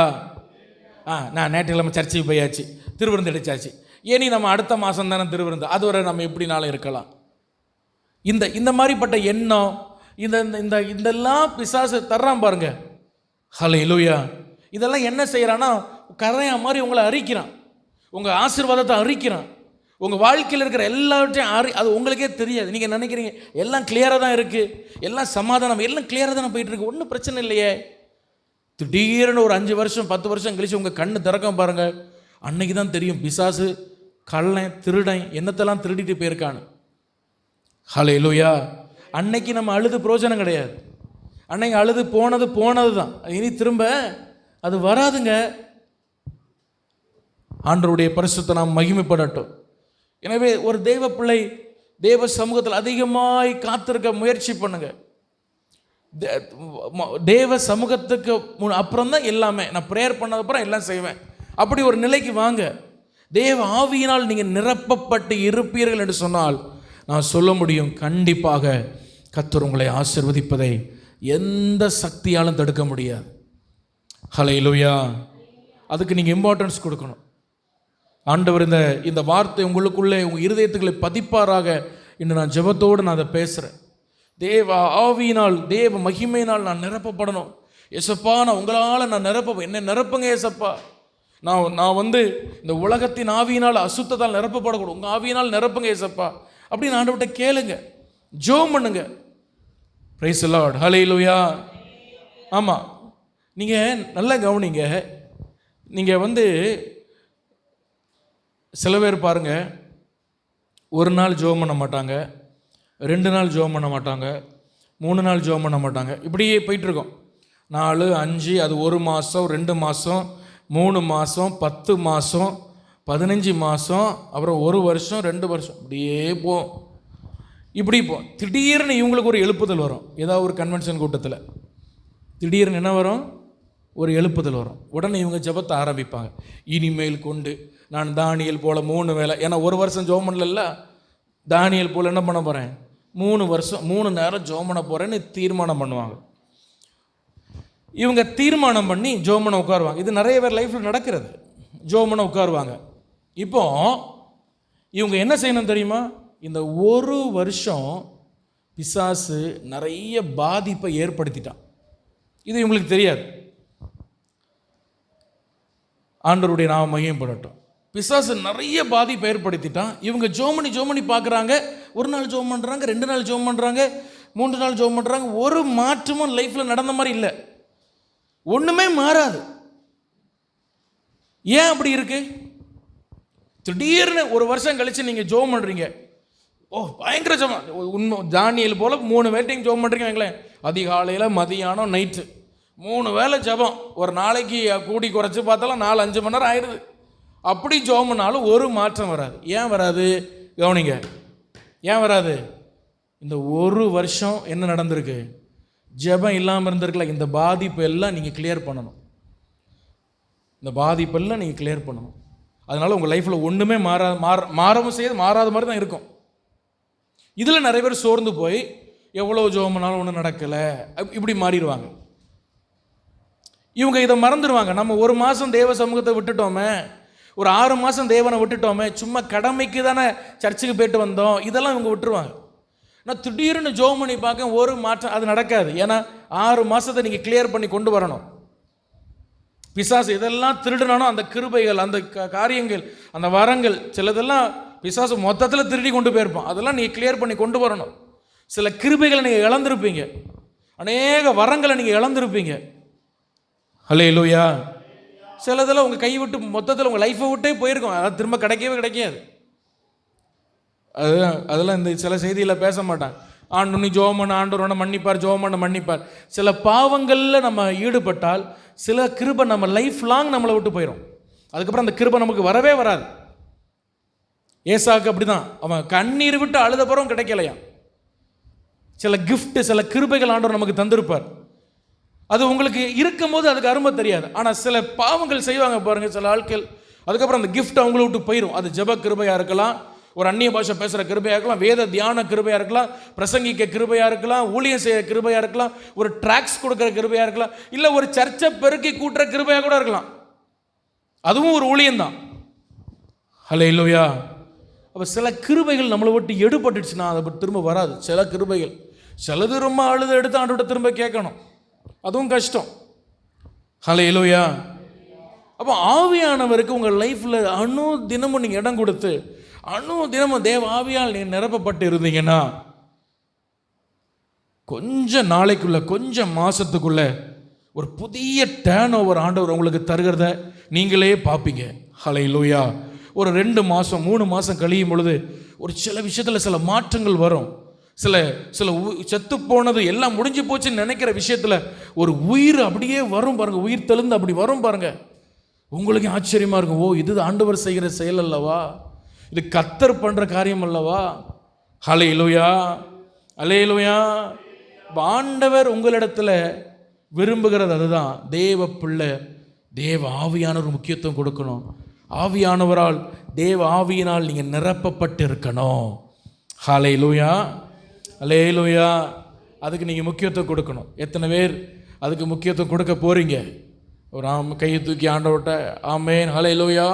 நான் ஞாயிற்றுக்கிழமை சர்ச்சுக்கு போயாச்சு, திருவிருந்து அடித்தாச்சு, ஏனி நம்ம அடுத்த மாதம் தானே திருவிருந்து, அதுவரை நம்ம எப்படினாலும் இருக்கலாம். இந்த மாதிரிப்பட்ட எண்ணம், இதெல்லாம் பிசாசு தர்றான் பாருங்க. ஹல்லேலூயா. இதெல்லாம் என்ன செய்கிறான்னா, கரையா மாதிரி உங்களை அரிக்கிறான், உங்கள் ஆசீர்வாதத்தை அரிக்கிறான், உங்கள் வாழ்க்கையில் இருக்கிற எல்லாவற்றையும் அது உங்களுக்கே தெரியாது. நீங்கள் நினைக்கிறீங்க எல்லாம் கிளியராக தான் இருக்குது, எல்லாம் சமாதானம், எல்லாம் கிளியராக தானே போயிட்டுருக்கு, ஒன்றும் பிரச்சனை இல்லையே. திடீர்னு ஒரு 5 வருஷம் 10 வருஷம் கழிச்சு உங்கள் கண்ணு திறக்கம் பாருங்கள், அன்னைக்கு தான் தெரியும் பிசாசு கள்ளன் திருடன் என்னத்தெல்லாம் திருடிட்டு போயிருக்கான்னு. ஹல்லேலூயா. அன்னைக்கு நம்ம அழுது பிரயோஜனம் கிடையாது, அன்னைக்கு அழுது போனது தான், இனி திரும்ப அது வராதுங்க. ஆண்டவருடைய பரிசுத்த நாம் மகிமைப்படட்டும். எனவே ஒரு தேவ பிள்ளை தேவ சமூகத்தில் அதிகமாய் காத்திருக்க முயற்சி பண்ணுங்க. தேவ சமூகத்துக்கு அப்புறம் தான் எல்லாமே, நான் ப்ரேயர் பண்ணதுக்கப்புறம் எல்லாம் செய்வேன், அப்படி ஒரு நிலைக்கு வாங்க. தேவ ஆவியினால் நீங்கள் நிரப்பப்பட்டு இருப்பீர்கள் என்று சொன்னால் நான் சொல்ல முடியும், கண்டிப்பாக கர்த்தர் உங்களை ஆசீர்வதிப்பதை எந்த சக்தியாலும் தடுக்க முடியாது. ஹல்லேலூயா. அதுக்கு நீங்கள் இம்பார்ட்டன்ஸ் கொடுக்கணும். ஆண்டவர் இந்த வார்த்தை உங்களுக்குள்ளே உங்கள் இருதயத்துக்களை பதிப்பாராக இன்று நான் ஜெபத்தோடு நான் அதை பேசுகிறேன். தேவ ஆவியினால் தேவ மகிமையினால் நான் நிரப்பப்படணும். ஏசப்பா, நான் உங்களால் நான் என்னை நிரப்புங்க ஏசப்பா. நான் இந்த உலகத்தின் ஆவியினால் அசுத்தத்தால் நிரப்பப்படக்கூடும், உங்கள் ஆவியினால் நிரப்புங்க ஏசப்பா அப்படின்னு ஆண்டவர்கிட்ட கேளுங்க, ஜெபம் பண்ணுங்க. Praise the Lord. ஹல்லேலூயா. ஆமாம், நீங்கள் நல்லா கவனிங்க. நீங்கள் சில பேர் பாருங்கள், ஒரு நாள் ஜெபம் பண்ண மாட்டாங்க, 2 நாள் ஜெபம் பண்ண மாட்டாங்க, 3 நாள் ஜெபம் பண்ண மாட்டாங்க, இப்படியே போயிட்டுருக்கோம். 4, 5, அது 1 மாதம், 2 மாதம், 3 மாதம், 10 மாதம், 15 மாதம், அப்புறம் 1 வருஷம், 2 வருஷம், இப்படி போகும். திடீர்னு இவங்களுக்கு ஒரு எழுப்புதல் வரும். ஏதாவது ஒரு கன்வென்ஷன் கூட்டத்தில் திடீர்னு என்ன வரும்? ஒரு எழுப்புதல் வரும். உடனே இவங்க ஜெபத்தை ஆரம்பிப்பாங்க. இனிமேல் கொண்டு நான் தானியேல் போல் 3 வேளை, ஏன்னா 1 வருஷம் ஜெபம் பண்ணல, தானியேல் போல் என்ன பண்ண போகிறேன், 3 வருஷம் 3 நேரம் ஜெபம் பண்ண போகிறேன்னு தீர்மானம் பண்ணுவாங்க. இவங்க தீர்மானம் பண்ணி ஜெபம் பண்ண உட்காருவாங்க. இது நிறைய பேர் லைஃப்பில் நடக்கிறது. ஜெபம் பண்ண உட்காருவாங்க. இப்போ இவங்க என்ன செய்யணும் தெரியுமா? இந்த 1 வருஷம் பிசாசு நிறைய பாதிப்பை ஏற்படுத்திட்டான். இது இவங்களுக்கு தெரியாது. ஆண்டவருடைய நாமம் மகிமைப்படட்டும். பிசாசு நிறைய பாதிப்பை ஏற்படுத்திட்டான். இவங்க ஜோமனி பார்க்குறாங்க. 1 நாள் ஜெபம் பண்ணுறாங்க, 2 நாள் ஜெபம் பண்ணுறாங்க, 3 நாள் ஜெபம் பண்ணுறாங்க. ஒரு மாற்றமும் லைஃப்பில் நடந்த மாதிரி இல்லை, ஒன்றுமே மாறாது. ஏன் அப்படி இருக்கு? திடீர்னு 1 வருஷம் கழித்து நீங்கள் ஜெபம் பண்ணுறீங்க, பயங்கர ஜெபம், உண்மை தானியேல் போல் 3 வேட்டையும் ஜெபம் பண்ணுறீங்க வைங்களேன், அதிகாலையில் மதியானம் நைட்டு 3 வேளை ஜெபம். ஒரு நாளைக்கு கூடி குறைச்சி பார்த்தாலும் 4-5 மணி நேரம் ஆயிடுது. அப்படி ஜெபம் பண்ணாலும் ஒரு மாற்றம் வராது. ஏன் வராது? கவனிங்க, ஏன் வராது? இந்த 1 வருஷம் என்ன நடந்திருக்கு? ஜெபம் இல்லாமல் இருந்திருக்கல. இந்த பாதிப்பு எல்லாம் நீங்கள் கிளியர் பண்ணணும். இந்த பாதிப்பெல்லாம் நீங்கள் கிளியர் பண்ணணும். அதனால் உங்கள் லைஃப்பில் ஒன்றுமே மாறவும் செய்யாது, மாறாத மாதிரி தான் இருக்கும். இதில் நிறைய பேர் சோர்ந்து போய் எவ்வளோ ஜெபம் பண்ணாலும் ஒன்றும் நடக்கலை, இப்படி மாறிடுவாங்க. இவங்க இதை மறந்துடுவாங்க. நம்ம 1 மாதம் தேவ சமூகத்தை விட்டுட்டோமே, ஒரு 6 மாதம் தேவனை விட்டுட்டோமே, சும்மா கடமைக்கு தானே சர்ச்சுக்கு போயிட்டு வந்தோம், இதெல்லாம் இவங்க விட்டுருவாங்க. நான் திடீர்னு ஜெபம் பண்ணி பார்க்க ஒரு மாற்றம் அது நடக்காது. ஏன்னா 6 மாதத்தை நீங்கள் கிளியர் பண்ணி கொண்டு வரணும். பிசாசு இதெல்லாம் திருடினானோ அந்த கிருபைகள், அந்த காரியங்கள், அந்த வரங்கள், சிலதெல்லாம் பிசாசு மொத்தத்தில் திருடி கொண்டு போயிருப்பான். அதெல்லாம் நீங்கள் கிளியர் பண்ணி கொண்டு வரணும். சில கிருபைகளை நீங்கள் இழந்திருப்பீங்க, அநேக வரங்களை நீங்கள் இழந்திருப்பீங்க. ஹல்லேலூயா. சிலதெல்லாம் உங்கள் கை விட்டு மொத்தத்தில் உங்கள் லைஃப்பை விட்டே போயிருக்கும், அதாவது திரும்ப கிடைக்காது. அதெல்லாம் இந்த சில செய்தியில் பேச மாட்டாங்க. ஆண்டு நீ ஜெபம் பண்ண, ஆண்டவரோட மன்னிப்பார், ஜெபம் பண்ண மன்னிப்பார். சில பாவங்களில் நம்ம ஈடுபட்டால் சில கிருபை நம்ம லைஃப் லாங் நம்மளை விட்டு போயிடும். அதுக்கப்புறம் அந்த கிருபை நமக்கு வரவே வராது. ஏசாக்கு அப்படி தான், அவன் கண்ணீர் விட்டு அழுத பிறகும் கிடைக்கலையா. சில கிஃப்ட், சில கிருபைகள் ஆண்டவர் நமக்கு தந்திருப்பார். அது உங்களுக்கு இருக்கும்போது அதுக்கு அருமை தெரியாது. ஆனால் சில பாவங்கள் செய்வாங்க பாருங்கள் சில ஆட்கள், அதுக்கப்புறம் அந்த கிஃப்ட் அவங்கள விட்டு போயிடும். அது ஜெப கிருபையாக இருக்கலாம், ஒரு அந்நிய பாஷை பேசுகிற கிருபையாக இருக்கலாம், வேத தியான கிருபையாக இருக்கலாம், பிரசங்கிக்க கிருபையாக இருக்கலாம், ஊழியம் செய்ய கிருபையாக இருக்கலாம், ஒரு ட்ராக்ஸ் கொடுக்குற கிருபையாக இருக்கலாம், இல்லை ஒரு சர்ச்சை பெருக்கி கூட்டுற கிருபையாக கூட இருக்கலாம். அதுவும் ஒரு ஊழியம்தான். ஹல்லேலூயா. அப்போ சில கிருபைகள் நம்மளை விட்டு எடுபட்டுச்சுன்னா அதை திரும்ப வராது. சில கிருபைகள் சிலது ரொம்ப அழுது எடுத்து ஆண்டவர்கிட்ட திரும்ப கேட்கணும், அதுவும் கஷ்டம். ஹல்லேலூயா. அப்போ ஆவியானவருக்கு உங்கள் லைஃப்பில் அணு தினமும் நீங்கள் இடம் கொடுத்து அணு தினமும் தேவ ஆவியால் நீங்கள் நிரப்பப்பட்டு இருந்தீங்கன்னா கொஞ்சம் நாளைக்குள்ள கொஞ்சம் மாதத்துக்குள்ள ஒரு புதிய டேர்ன் ஓவர் ஆண்டவர் உங்களுக்கு தருகிறத நீங்களே பார்ப்பீங்க. ஹல்லேலூயா. ஒரு 2 மாதம் 3 மாதம் கழியும் பொழுது ஒரு சில விஷயத்தில் சில மாற்றங்கள் வரும். சில செத்து போனது எல்லாம் முடிஞ்சு போச்சுன்னு நினைக்கிற விஷயத்தில் ஒரு உயிர் அப்படியே வரும் பாருங்க, உயிர் தெளிந்து அப்படி வரும் பாருங்க. உங்களுக்கு ஆச்சரியமாக இருக்கும், ஓ இது ஆண்டவர் செய்கிற செயல் அல்லவா, இது கர்த்தர் பண்ணுற காரியம் அல்லவா. ஹல்லேலூயா, ஹல்லேலூயா. ஆண்டவர் உங்களிடத்தில் விரும்புகிறது அதுதான். தேவ பிள்ளை தேவ ஆவியானவர் முக்கியத்துவம் கொடுக்கணும். ஆவியானவரால் தேவ ஆவியினால் நீங்கள் நிரப்பப்பட்டு இருக்கணும். ஹல்லேலூயா, ஹல்லேலூயா. அதுக்கு நீங்கள் முக்கியத்துவம் கொடுக்கணும். எத்தனை பேர் அதுக்கு முக்கியத்துவம் கொடுக்க போகிறீங்க? ஒரு கையை தூக்கி ஆண்டவர்கிட்ட ஆமென் ஹல்லேலூயா.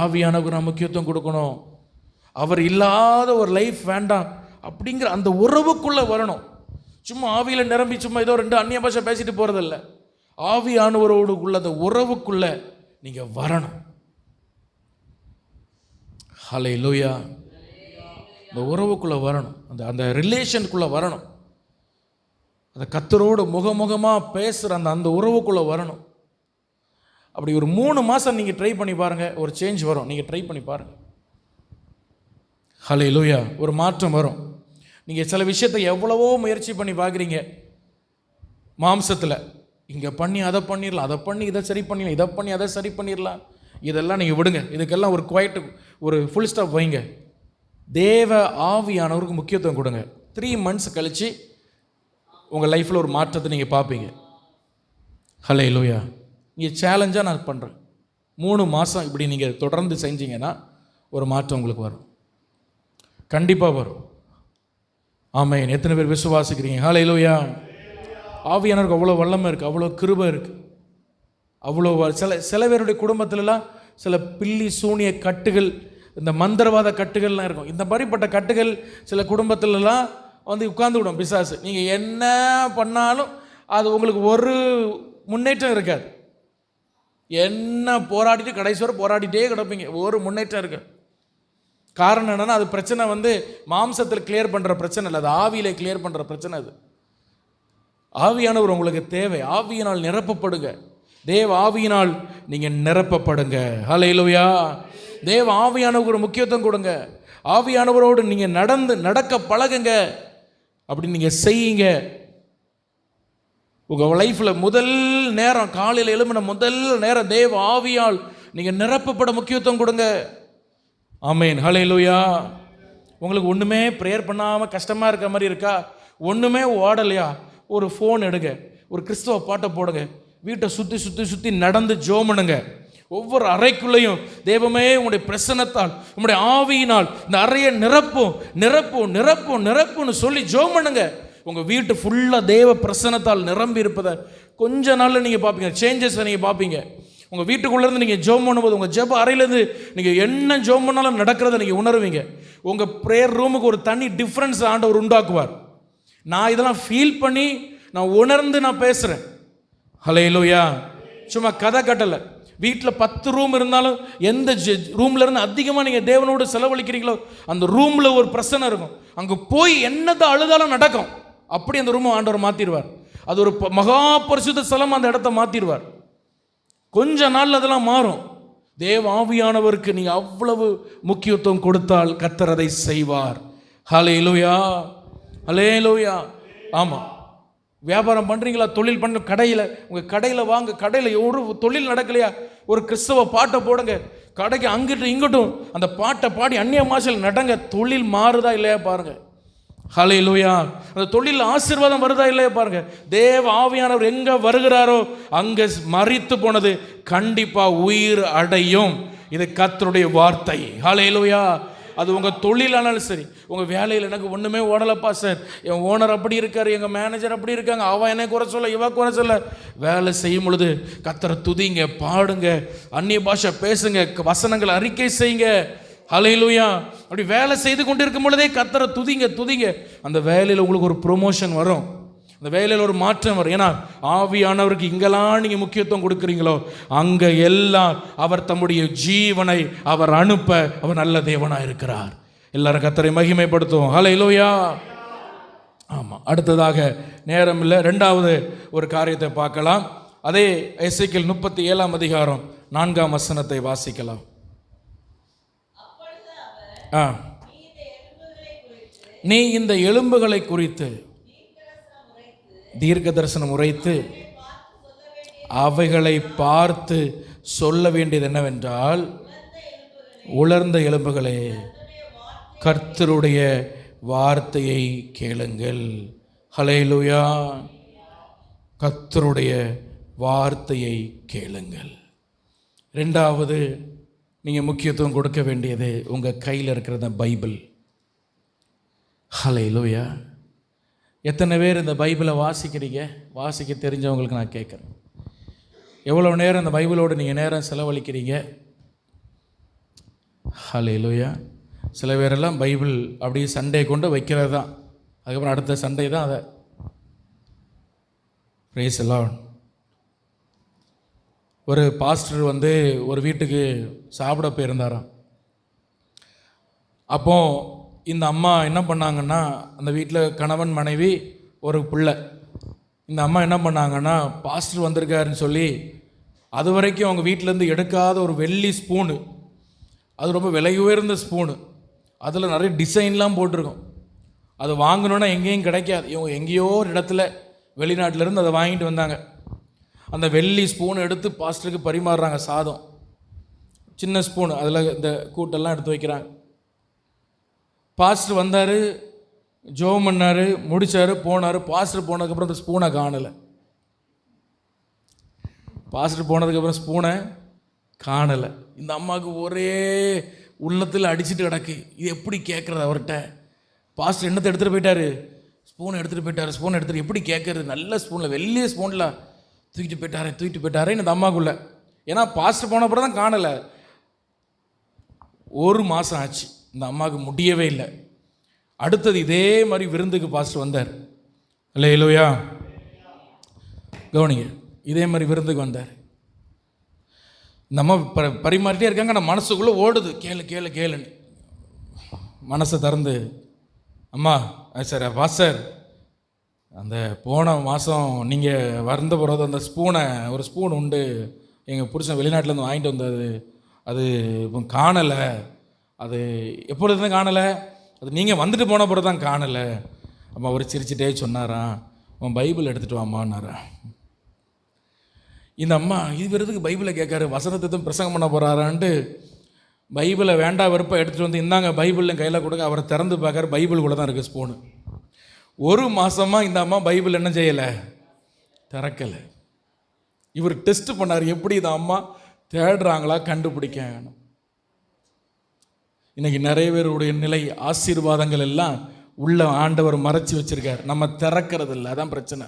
ஆவியானவருக்கு நான் முக்கியத்துவம் கொடுக்கணும். அவர் இல்லாத ஒரு லைஃப் வேண்டாம் அப்படிங்கிற அந்த உறவுக்குள்ளே வரணும். சும்மா ஆவியில் நிரம்பி சும்மா ஏதோ 2 அந்நிய பாஷை பேசிட்டு போகிறதில்ல. ஆவியானவரோடுக்குள்ள அந்த உறவுக்குள்ளே நீங்கள் வரணும். ஹல்லேலூயா. அந்த உறவுக்குள்ளே வரணும், அந்த ரிலேஷனுக்குள்ளே வரணும். அந்த கர்த்தரோடு முகமுகமாக பேசுகிற அந்த உறவுக்குள்ளே வரணும். அப்படி ஒரு 3 மாதம் நீங்கள் ட்ரை பண்ணி பாருங்கள், ஒரு சேஞ்ச் வரும். நீங்கள் ட்ரை பண்ணி பாருங்கள். ஹல்லேலூயா. ஒரு மாற்றம் வரும். நீங்கள் சில விஷயத்தை எவ்வளவோ முயற்சி பண்ணி பார்க்குறீங்க மாம்சத்தில், இங்கே பண்ணி அதை பண்ணிடலாம், அதை பண்ணி இதை சரி பண்ணிடலாம், இதை பண்ணி அதை சரி பண்ணிடலாம். இதெல்லாம் நீங்கள் விடுங்க. இதுக்கெல்லாம் ஒரு குவைட் ஒரு ஃபுல் ஸ்டாப் வைங்க. தேவ ஆவியானவருக்கு முக்கியத்துவம் கொடுங்க. 3 months கழித்து உங்கள் லைஃப்பில் ஒரு மாற்றத்தை நீங்கள் பார்ப்பீங்க. ஹல்லேலூயா. இங்கே சேலஞ்சாக நான் பண்ணுறேன். 3 மாதம் இப்படி நீங்கள் தொடர்ந்து செஞ்சீங்கன்னா ஒரு மாற்றம் உங்களுக்கு வரும், கண்டிப்பாக வரும். ஆமென். எத்தனை பேர் விசுவாசிக்கிறீங்க? ஹல்லேலூயா. ஆவியானவருக்கு அவ்வளோ வல்லமை இருக்குது, அவ்வளோ கிருபை இருக்குது, அவ்வளோ. சில பேருடைய குடும்பத்திலலாம் சில பில்லி சூனிய கட்டுகள், இந்த மந்திரவாத கட்டுகள்லாம் இருக்கும். இந்த மாதிரிப்பட்ட கட்டுகள் சில குடும்பத்திலலாம் வந்து உட்கார்ந்து விடும் பிசாசு. நீங்கள் என்ன பண்ணாலும் அது உங்களுக்கு ஒரு முன்னேற்றம் இருக்காது. என்ன போராடிட்டு கடைசி வரை போராடிட்டே கிடப்பீங்க, ஒரு முன்னேற்றம் இருக்காது. காரணம் என்னென்னா அது பிரச்சனை வந்து மாம்சத்தில் கிளியர் பண்ணுற பிரச்சனை இல்லை, அது ஆவியில் கிளியர் பண்ணுற பிரச்சனை. அது ஆவியானவர் உங்களுக்கு தேவை. ஆவியினால் நிரப்பப்படுங்க. தேவ ஆவியினால் நீங்கள் நிரப்பப்படுங்க. ஹல்லேலூயா. தேவ ஆவியானவருக்கு முக்கியத்துவம் கொடுங்க. ஆவியானவரோடு நீங்கள் நடக்க பழகுங்க. அப்படி நீங்கள் செய்யுங்க. உங்கள் லைஃப்பில் முதல் நேரம், காலையில் எழும்பின முதல் நேரம் தேவ ஆவியால் நீங்கள் நிரப்பப்பட முக்கியத்துவம் கொடுங்க. ஆமென். ஹல்லேலூயா. உங்களுக்கு ஒன்றுமே ப்ரேயர் பண்ணாமல் கஷ்டமாக இருக்க மாதிரி இருக்கா? ஒன்றுமே ஓடலையா? ஒரு ஃபோன் எடுங்க, ஒரு கிறிஸ்தவ பாட்டை போடுங்க, வீட்டை சுற்றி சுற்றி சுற்றி நடந்து ஜெபம் பண்ணுங்க. ஒவ்வொரு அறைக்குள்ளேயும் தெய்வமே உங்களுடைய பிரசன்னத்தால் உங்களுடைய ஆவியினால் இந்த அறையை நிரப்பும் நிரப்பும் நிரப்பும் நிரப்புன்னு சொல்லி ஜெபம் பண்ணுங்க. உங்கள் வீட்டு ஃபுல்லாக தேவ பிரசன்னத்தால் நிரம்பி இருப்பதை கொஞ்ச நாளில் நீங்கள் பார்ப்பீங்க. சேஞ்சஸை நீங்கள் பார்ப்பீங்க. உங்கள் வீட்டுக்குள்ளேருந்து நீங்கள் ஜெபம் பண்ணும்போது, உங்கள் ஜெப அறையிலேருந்து நீங்கள் என்ன ஜெபம் பண்ணாலும் நடக்கிறத நீங்கள் உணர்வீங்க. உங்கள் ப்ரேயர் ரூமுக்கு ஒரு தனி டிஃப்ரென்ஸ் ஆண்டவர் உண்டாக்குவார். நான் இதெல்லாம் ஃபீல் பண்ணி நான் உணர்ந்து நான் பேசுகிறேன். ஹல்லேலூயா. சும்மா கதை கட்டலை. வீட்டில் 10 ரூம் இருந்தாலும் எந்த ரூம்ல இருந்து அதிகமாக நீங்கள் தேவனோடு செலவழிக்கிறீங்களோ அந்த ரூமில் ஒரு பிரச்சனை இருக்கும். அங்கே போய் என்னத்தை அழுதாலும் நடக்கும். அப்படி அந்த ரூமை ஆண்டவர் மாற்றிடுவார். அது ஒரு மகா பரிசுத்த ஸ்தலம், அந்த இடத்த மாற்றிடுவார். கொஞ்ச நாள் அதெல்லாம் மாறும். தேவ ஆவியானவருக்கு நீங்கள் அவ்வளவு முக்கியத்துவம் கொடுத்தால் கர்த்தர் அதை செய்வார். ஹல்லேலூயா, ஹல்லேலூயா. ஆமாம், வியாபாரம் பண்ணுறீங்களா? தொழில் பண்ண கடையில், உங்கள் கடையில் வாங்க. கடையில் ஒரு தொழில் நடக்கலையா? ஒரு கிறிஸ்தவ பாட்டை போடுங்க. கடைக்கு அங்கிட்டும் இங்கிட்டும் அந்த பாட்டை பாடி அந்நிய பாஷையில் நடங்க. தொழில் மாறுதா இல்லையா பாருங்க. ஹல்லேலூயா. அந்த தொழில் ஆசீர்வாதம் வருதா இல்லையா பாருங்க. தேவ ஆவியானவர் எங்கே வருகிறாரோ அங்கே மரித்து போனது கண்டிப்பாக உயிர் அடையும். இது கர்த்தருடைய வார்த்தை. ஹல்லேலூயா. அது உங்கள் தொழிலானாலும் சரி, உங்கள் வேலையில் எனக்கு ஒன்றுமே ஓடலப்பா சார், என் ஓனர் அப்படி இருக்கார், எங்கள் மேனேஜர் அப்படி இருக்காங்க, அவன் என்னை குறை சொல்ல, இவ குறை சொல்ல. வேலை செய்யும் பொழுது கர்த்தரை துதிங்க, பாடுங்க, அந்நிய பாஷை பேசுங்க, வசனங்களை அறிக்கை செய்யுங்க. ஹல்லேலூயா. அப்படி வேலை செய்து கொண்டு இருக்கும் பொழுதே கர்த்தரை துதிங்க. அந்த வேலையில் உங்களுக்கு ஒரு ப்ரொமோஷன் வரும், அந்த வேலையில் ஒரு மாற்றம் வரும். ஏன்னா ஆவியானவருக்கு இங்கெல்லாம் நீங்கள் முக்கியத்துவம் கொடுக்குறீங்களோ அங்கே எல்லாம் அவர் தம்முடைய ஜீவனை அவர் அனுப்ப அவர் நல்ல தேவனாக இருக்கிறார். எல்லாரும் கர்த்தரை மகிமைப்படுத்துவோம். ஹல்லேலூயா. ஆமாம். அடுத்ததாக நேரம் இல்லை, ரெண்டாவது ஒரு காரியத்தை பார்க்கலாம். அதே எசேக்கியேல் 37 அதிகாரம் 4 வசனத்தை வாசிக்கலாம். நீ இந்த எலும்புகளை குறித்து தீர்க்க தரிசனம் உரைத்து அவைகளை பார்த்து சொல்ல வேண்டியது என்னவென்றால், உலர்ந்த எலும்புகளே கர்த்தருடைய வார்த்தையை கேளுங்கள். ஹல்லேலூயா. கர்த்தருடைய வார்த்தையை கேளுங்கள். ரெண்டாவது நீங்கள் முக்கியத்துவம் கொடுக்க வேண்டியது உங்கள் கையில் இருக்கிற பைபிள். ஹல்லேலூயா. எத்தனை பேர் இந்த பைபிளை வாசிக்கிறீங்க? வாசிக்க தெரிஞ்சவங்களுக்கு நான் கேட்குறேன், எவ்வளோ நேரம் இந்த பைபிளோடு நீங்கள் நேரம் செலவழிக்கிறீங்க? ஹல்லேலூயா. சில பேரெல்லாம் பைபிள் அப்படியே சண்டே கொண்டு வைக்கிறது தான், அதுக்கப்புறம் அடுத்த சண்டே தான் அதை. Price the Lord. ஒரு பாஸ்டர் ஒரு வீட்டுக்கு சாப்பிட போயிருந்தாராம். அப்போ இந்த அம்மா என்ன பண்ணாங்கன்னா, அந்த வீட்டில் கணவன் மனைவி ஒரு பிள்ளை. இந்த அம்மா என்ன பண்ணாங்கன்னா, பாஸ்டர் வந்திருக்காருன்னு சொல்லி அது வரைக்கும் அவங்க வீட்டிலேருந்து எடுக்காத ஒரு வெள்ளி ஸ்பூனு, அது ரொம்ப விலை உயர்ந்த ஸ்பூனு, அதில் நிறைய டிசைன்லாம் போட்டிருக்கும். அது வாங்கணுன்னா எங்கேயும் கிடைக்காது. இவங்க எங்கேயோ ஒரு இடத்துல வெளிநாட்டிலேருந்து அதை வாங்கிட்டு வந்தாங்க. அந்த வெள்ளி ஸ்பூன் எடுத்து பாஸ்டருக்கு பரிமாறுறாங்க. சாதம் சின்ன ஸ்பூனு, அதில் இந்த கூட்டெல்லாம் எடுத்து வைக்கிறாங்க. பாஸ்டர் வந்தார், ஜோம் பண்ணார், முடித்தார், போனார். பாஸ்டர் போனதுக்கப்புறம் அந்த ஸ்பூனை காணலை. பாஸ்டர் போனதுக்கப்புறம் ஸ்பூனை காணலை. இந்த அம்மாவுக்கு ஒரே உள்ளத்தில் அடிச்சுட்டு கிடக்கு. இது எப்படி கேட்குறது அவர்கிட்ட? பாஸ்டர் என்னத்தை எடுத்துகிட்டு போயிட்டார்? ஸ்பூனை எடுத்துகிட்டு போயிட்டார். ஸ்பூனை எடுத்துகிட்டு எப்படி கேட்குறது? நல்ல ஸ்பூனில், வெள்ளிய ஸ்பூனில் தூக்கிட்டு போயிட்டாரே இந்த அம்மாக்குள்ள. ஏன்னா பாஸ்டர் போன அப்புறம் தான் காணலை. 1 மாதம் ஆச்சு, இந்த அம்மாவுக்கு முடியவே இல்லை. அடுத்தது இதே மாதிரி விருந்துக்கு பாஸ்டர் வந்தார். ஹல்லேலூயா. கவனிங்க, இதே மாதிரி விருந்துக்கு வந்தார். இந்த அம்மா பரிமாறிட்டே இருக்காங்க. நான் மனசுக்குள்ளே ஓடுது, கேளுன்னு. மனசை திறந்து, அம்மா சார் பாஸ்டர், அந்த போன மாதம் நீங்கள் வந்த பிறகு அந்த ஒரு ஸ்பூன் உண்டு, எங்கள் புருஷன் வெளிநாட்டிலேருந்து வாங்கிட்டு வந்தது, அது இப்போ காணலை. அது எப்பொழுது காணலை? அது நீங்கள் வந்துட்டு போன பிறகு தான் காணலை. அம்மா அவர் சிரிச்சிட்டே சொன்னாராம், அவன் பைபிள் எடுத்துகிட்டு வாமான்னாரா. இந்த அம்மா இது வெறுதுக்கு பைபிளை கேட்காரு, வசனத்தை பிரசங்கம் பண்ண போகிறாரான்ட்டு பைபிளை வேண்டாம் வெறுப்பாக எடுத்துகிட்டு வந்து இந்தாங்க பைபிள்னு கையில் கொடுக்க அவரை திறந்து பார்க்குற பைபிள் கூட தான் இருக்குது ஸ்பூனு. 1 மாதமாக இந்த அம்மா பைபிள் என்ன செய்யலை? திறக்கலை. இவர் டெஸ்ட் பண்ணார், எப்படி இந்த அம்மா தேடுறாங்களா கண்டுபிடிக்க. இன்னைக்கு நிறைய பேருடைய நிலை, ஆசீர்வாதங்கள் எல்லாம் உள்ள ஆண்டவர் மறைச்சி வச்சிருக்கார், நம்ம திறக்கிறது இல்லை. அதான் பிரச்சனை.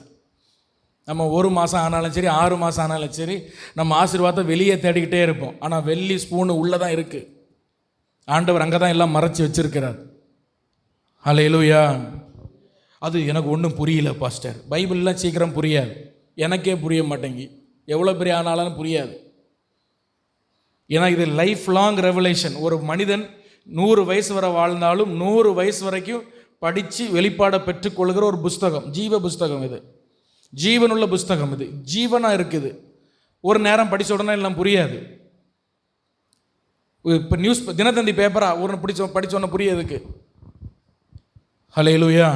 நம்ம 1 மாதம் ஆனாலும் சரி, 6 மாதம் ஆனாலும் சரி, நம்ம ஆசீர்வாதத்தை வெளியே தேடிக்கிட்டே இருப்போம். ஆனால் வெள்ளி ஸ்பூனு உள்ளே தான் இருக்குது. ஆண்டவர் அங்கே தான் எல்லாம் மறைச்சி வச்சிருக்கிறார். ஹல்லேலூயா. அது எனக்கு ஒன்றும் புரியல பாஸ்டர். பைபிள்லாம் சீக்கிரம் புரியாது, எனக்கே புரிய மாட்டேங்கி, எவ்வளோ பெரிய ஆனாலும் புரியாது. ஏன்னா இது லைஃப் லாங் ரெவலேஷன். ஒரு மனிதன் 100 வயசு வரை வாழ்ந்தாலும் 100 வயசு வரைக்கும் படித்து வெளிப்பாடை பெற்றுக்கொள்கிற ஒரு புஸ்தகம், ஜீவ புஸ்தகம். இது ஜீவனுள்ள புஸ்தகம், இது ஜீவனாக இருக்குது. ஒரு நேரம் படித்த உடனே எல்லாம் புரியாது. இப்போ நியூஸ் தினத்தந்தி பேப்பரா ஒரு படித்தோன்னே புரியதுக்கு. ஹல்லேலூயா.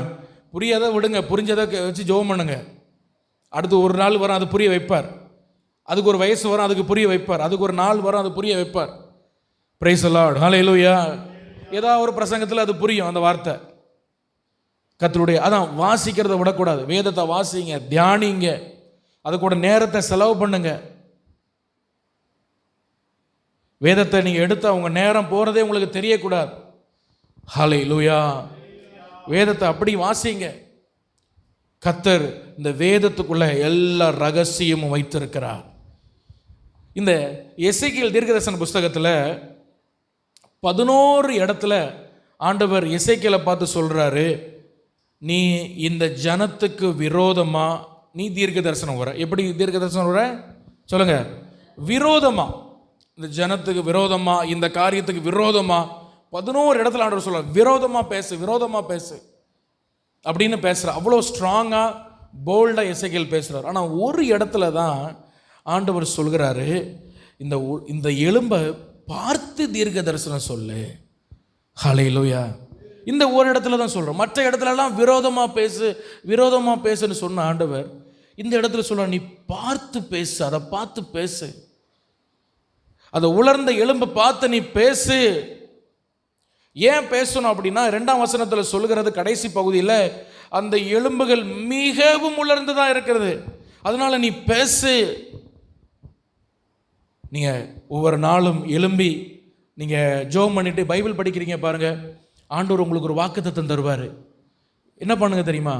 புரியாத விடுங்க, புரிஞ்சதை வச்சு ஜெபம் பண்ணுங்க. அடுத்து ஒரு நாள் வரும், அது புரிய வைப்பார். அதுக்கு ஒரு வயசு வரும், அதுக்கு புரிய வைப்பார். அதுக்கு ஒரு நாள் வரும், அது புரிய வைப்பார். Praise the Lord. ஹல்லேலூயா. ஏதாவது ஒரு பிரசங்கத்தில் அது புரியும் அந்த வார்த்தை. கர்த்தருடைய அதான் வாசிக்கிறத விடக்கூடாது. வேதத்தை வாசிங்க, தியானிங்க, அது கூட நேரத்தை செலவு பண்ணுங்க. வேதத்தை நீங்கள் எடுத்தால் உங்கள் நேரம் போகிறதே உங்களுக்கு தெரியக்கூடாது. ஹல்லேலூயா. வேதத்தை அப்படி வாசிங்க. கர்த்தர் இந்த வேதத்துக்குள்ள எல்லா ரகசியமும் வைத்திருக்கிறார். இந்த எசேக்கியேல் தீர்க்கதரிசன புஸ்தகத்தில் 11 இடத்துல ஆண்டவர் எசேக்கியேலை பார்த்து சொல்றாரு, நீ இந்த ஜனத்துக்கு விரோதமா நீ தீர்க்க தரிசனம் வர. எப்படி தீர்க்க தரிசனம் வர சொல்லுங்க? விரோதமா, இந்த ஜனத்துக்கு விரோதமா, இந்த காரியத்துக்கு விரோதமா 11 இடத்துல ஆண்டவர் சொல்ற, விரோதமா பேசு, விரோதமா பேசு அப்படின்னு பேசுற. அவ்வளோ ஸ்ட்ராங்கா போல்டா எசேக்கியேல் பேசுறாரு. ஆனால் ஒரு இடத்துல தான் ஆண்டவர் சொல்கிறாரு, இந்த எலும்பை பார்த்து தீர்க்க தரிசனம் சொல்லு. ஹல்லேலூயா. இந்த ஒரு இடத்துல தான் சொல்கிறோம். மற்ற இடத்துலலாம் விரோதமாக பேசு, விரோதமாக பேசுன்னு சொன்ன ஆண்டவர் இந்த இடத்துல சொல்ல, நீ பார்த்து பேசு, அதை பார்த்து பேசு, அதை உலர்ந்த எலும்பை பார்த்து நீ பேசு. ஏன் பேசணும் அப்படின்னா 2ஆம் வசனத்தில் சொல்லுகிறது, கடைசி பகுதியில் அந்த எலும்புகள் மிகவும் உலர்ந்துதான் இருக்கிறது, அதனால நீ பேசு. நீங்கள் ஒவ்வொரு நாளும் எழும்பி நீங்கள் ஜெபம் பண்ணிட்டு பைபிள் படிக்கிறீங்க பாருங்கள், ஆண்டவர் உங்களுக்கு ஒரு வாக்குத்தத்தம் தருவார். என்ன பண்ணுங்க தெரியுமா?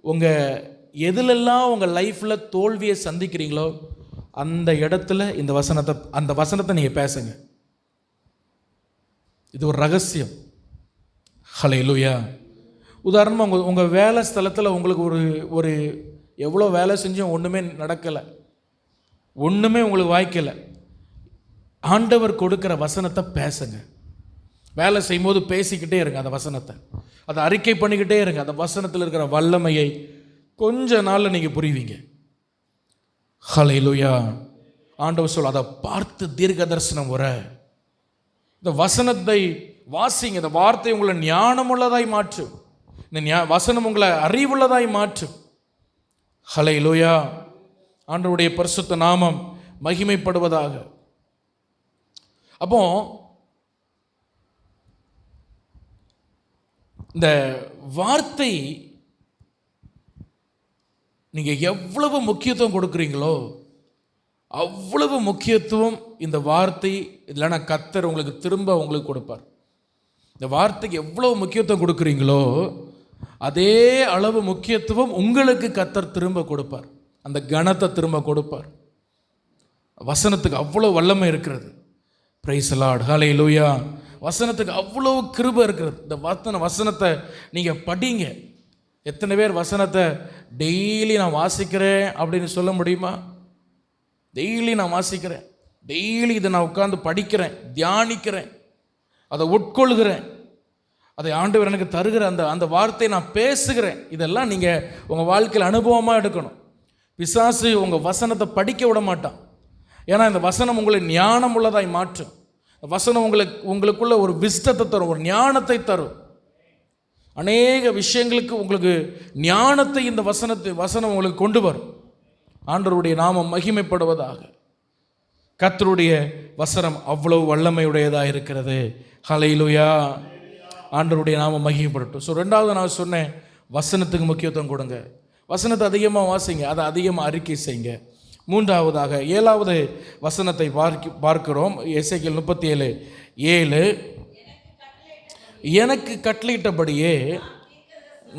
உங்கள் எதுலெல்லாம் உங்கள் லைஃப்பில் தோல்வியை சந்திக்கிறீங்களோ அந்த இடத்துல அந்த வசனத்தை நீங்கள் பேசுங்க. இது ஒரு ரகசியம். ஹல்லேலூயா. உதாரணமாக உங்கள் வேலை ஸ்தலத்தில் உங்களுக்கு ஒரு எவ்வளோ வேலை செஞ்சும் ஒன்றுமே நடக்கலை, ஒன்றுமே உங்களுக்கு வாய்க்கலை, ஆண்டவர் கொடுக்குற வசனத்தை பேசுங்க. வேலை செய்யும்போது பேசிக்கிட்டே இருங்க அந்த வசனத்தை, அதை அறிக்கை பண்ணிக்கிட்டே இருங்க. அந்த வசனத்தில் இருக்கிற வல்லமையை கொஞ்ச நாளில் நீங்கள் புரிவீங்க. ஹல்லேலூயா. ஆண்டவர் சொல், அதை பார்த்து தீர்க்க தரிசனம் வர. இந்த வசனத்தை வாசிங்க. இந்த வார்த்தை உங்களை ஞானமுள்ளதாய் மாற்றும். இந்த வசனம் உங்களை அறிவுள்ளதாய் மாற்றும். ஹல்லேலூயா. ஆண்டவருடைய பரிசுத்த நாமம் மகிமைப்படுவதாக. அப்போ இந்த வார்த்தை நீங்க எவ்வளவு முக்கியத்துவம் கொடுக்குறீங்களோ அவ்வளவு முக்கியத்துவம் இந்த வார்த்தை இல்லைன்னா கர்த்தர் உங்களுக்கு திரும்ப உங்களுக்கு கொடுப்பார். இந்த வார்த்தைக்கு எவ்வளவு முக்கியத்துவம் கொடுக்குறீங்களோ அதே அளவு முக்கியத்துவம் உங்களுக்கு கர்த்தர் திரும்ப கொடுப்பார். அந்த கணத்தை திரும்ப கொடுப்பார். வசனத்துக்கு அவ்வளோ வல்லமை இருக்கிறது. Praise the Lord. ஹல்லேலூயா. வசனத்துக்கு அவ்வளோ கிருபை இருக்கிறது. இந்த வசனத்தை நீங்கள் படிங்க. எத்தனை பேர் வசனத்தை டெய்லி நான் வாசிக்கிறேன் அப்படின்னு சொல்ல முடியுமா? டெய்லி நான் வாசிக்கிறேன், டெய்லி இதை நான் உட்கார்ந்து படிக்கிறேன், தியானிக்கிறேன், அதை உட்கொள்கிறேன், அதை ஆண்டவர் எனக்கு தருகிற அந்த வார்த்தையை நான் பேசுகிறேன். இதெல்லாம் நீங்கள் உங்கள் வாழ்க்கையில் அனுபவமாக எடுக்கணும். பிசாசு உங்கள் வசனத்தை படிக்க விட மாட்டான். ஏன்னா இந்த வசனம் உங்களை ஞானம் உள்ளதாய் மாற்றும். வசனம் உங்களுக்குள்ள ஒரு விஸ்டத்தை தரும், ஒரு ஞானத்தை தரும். அநேக விஷயங்களுக்கு உங்களுக்கு ஞானத்தை இந்த வசனம் உங்களுக்கு கொண்டு வரும். ஆண்டவருடைய நாமம் மகிமைப்படுவதாக. கர்த்தருடைய வசனம் அவ்வளவு வல்லமையுடையதாக இருக்கிறது. ஹல்லேலூயா. ஆண்டவருடைய நாமம் மகிமைப்படட்டும். ஸோ 2வது நான் சொன்னேன், வசனத்துக்கு முக்கியத்துவம் கொடுங்க. வசனத்தை அதிகமாக வாசிங்க, அதை அதிகமாக அறிக்கை செய்யுங்க. 3வதாக 7வது வசனத்தை பார்க்கிறோம். எசேக்கியேல் 37:7, எனக்கு கட்டளையிட்டபடியே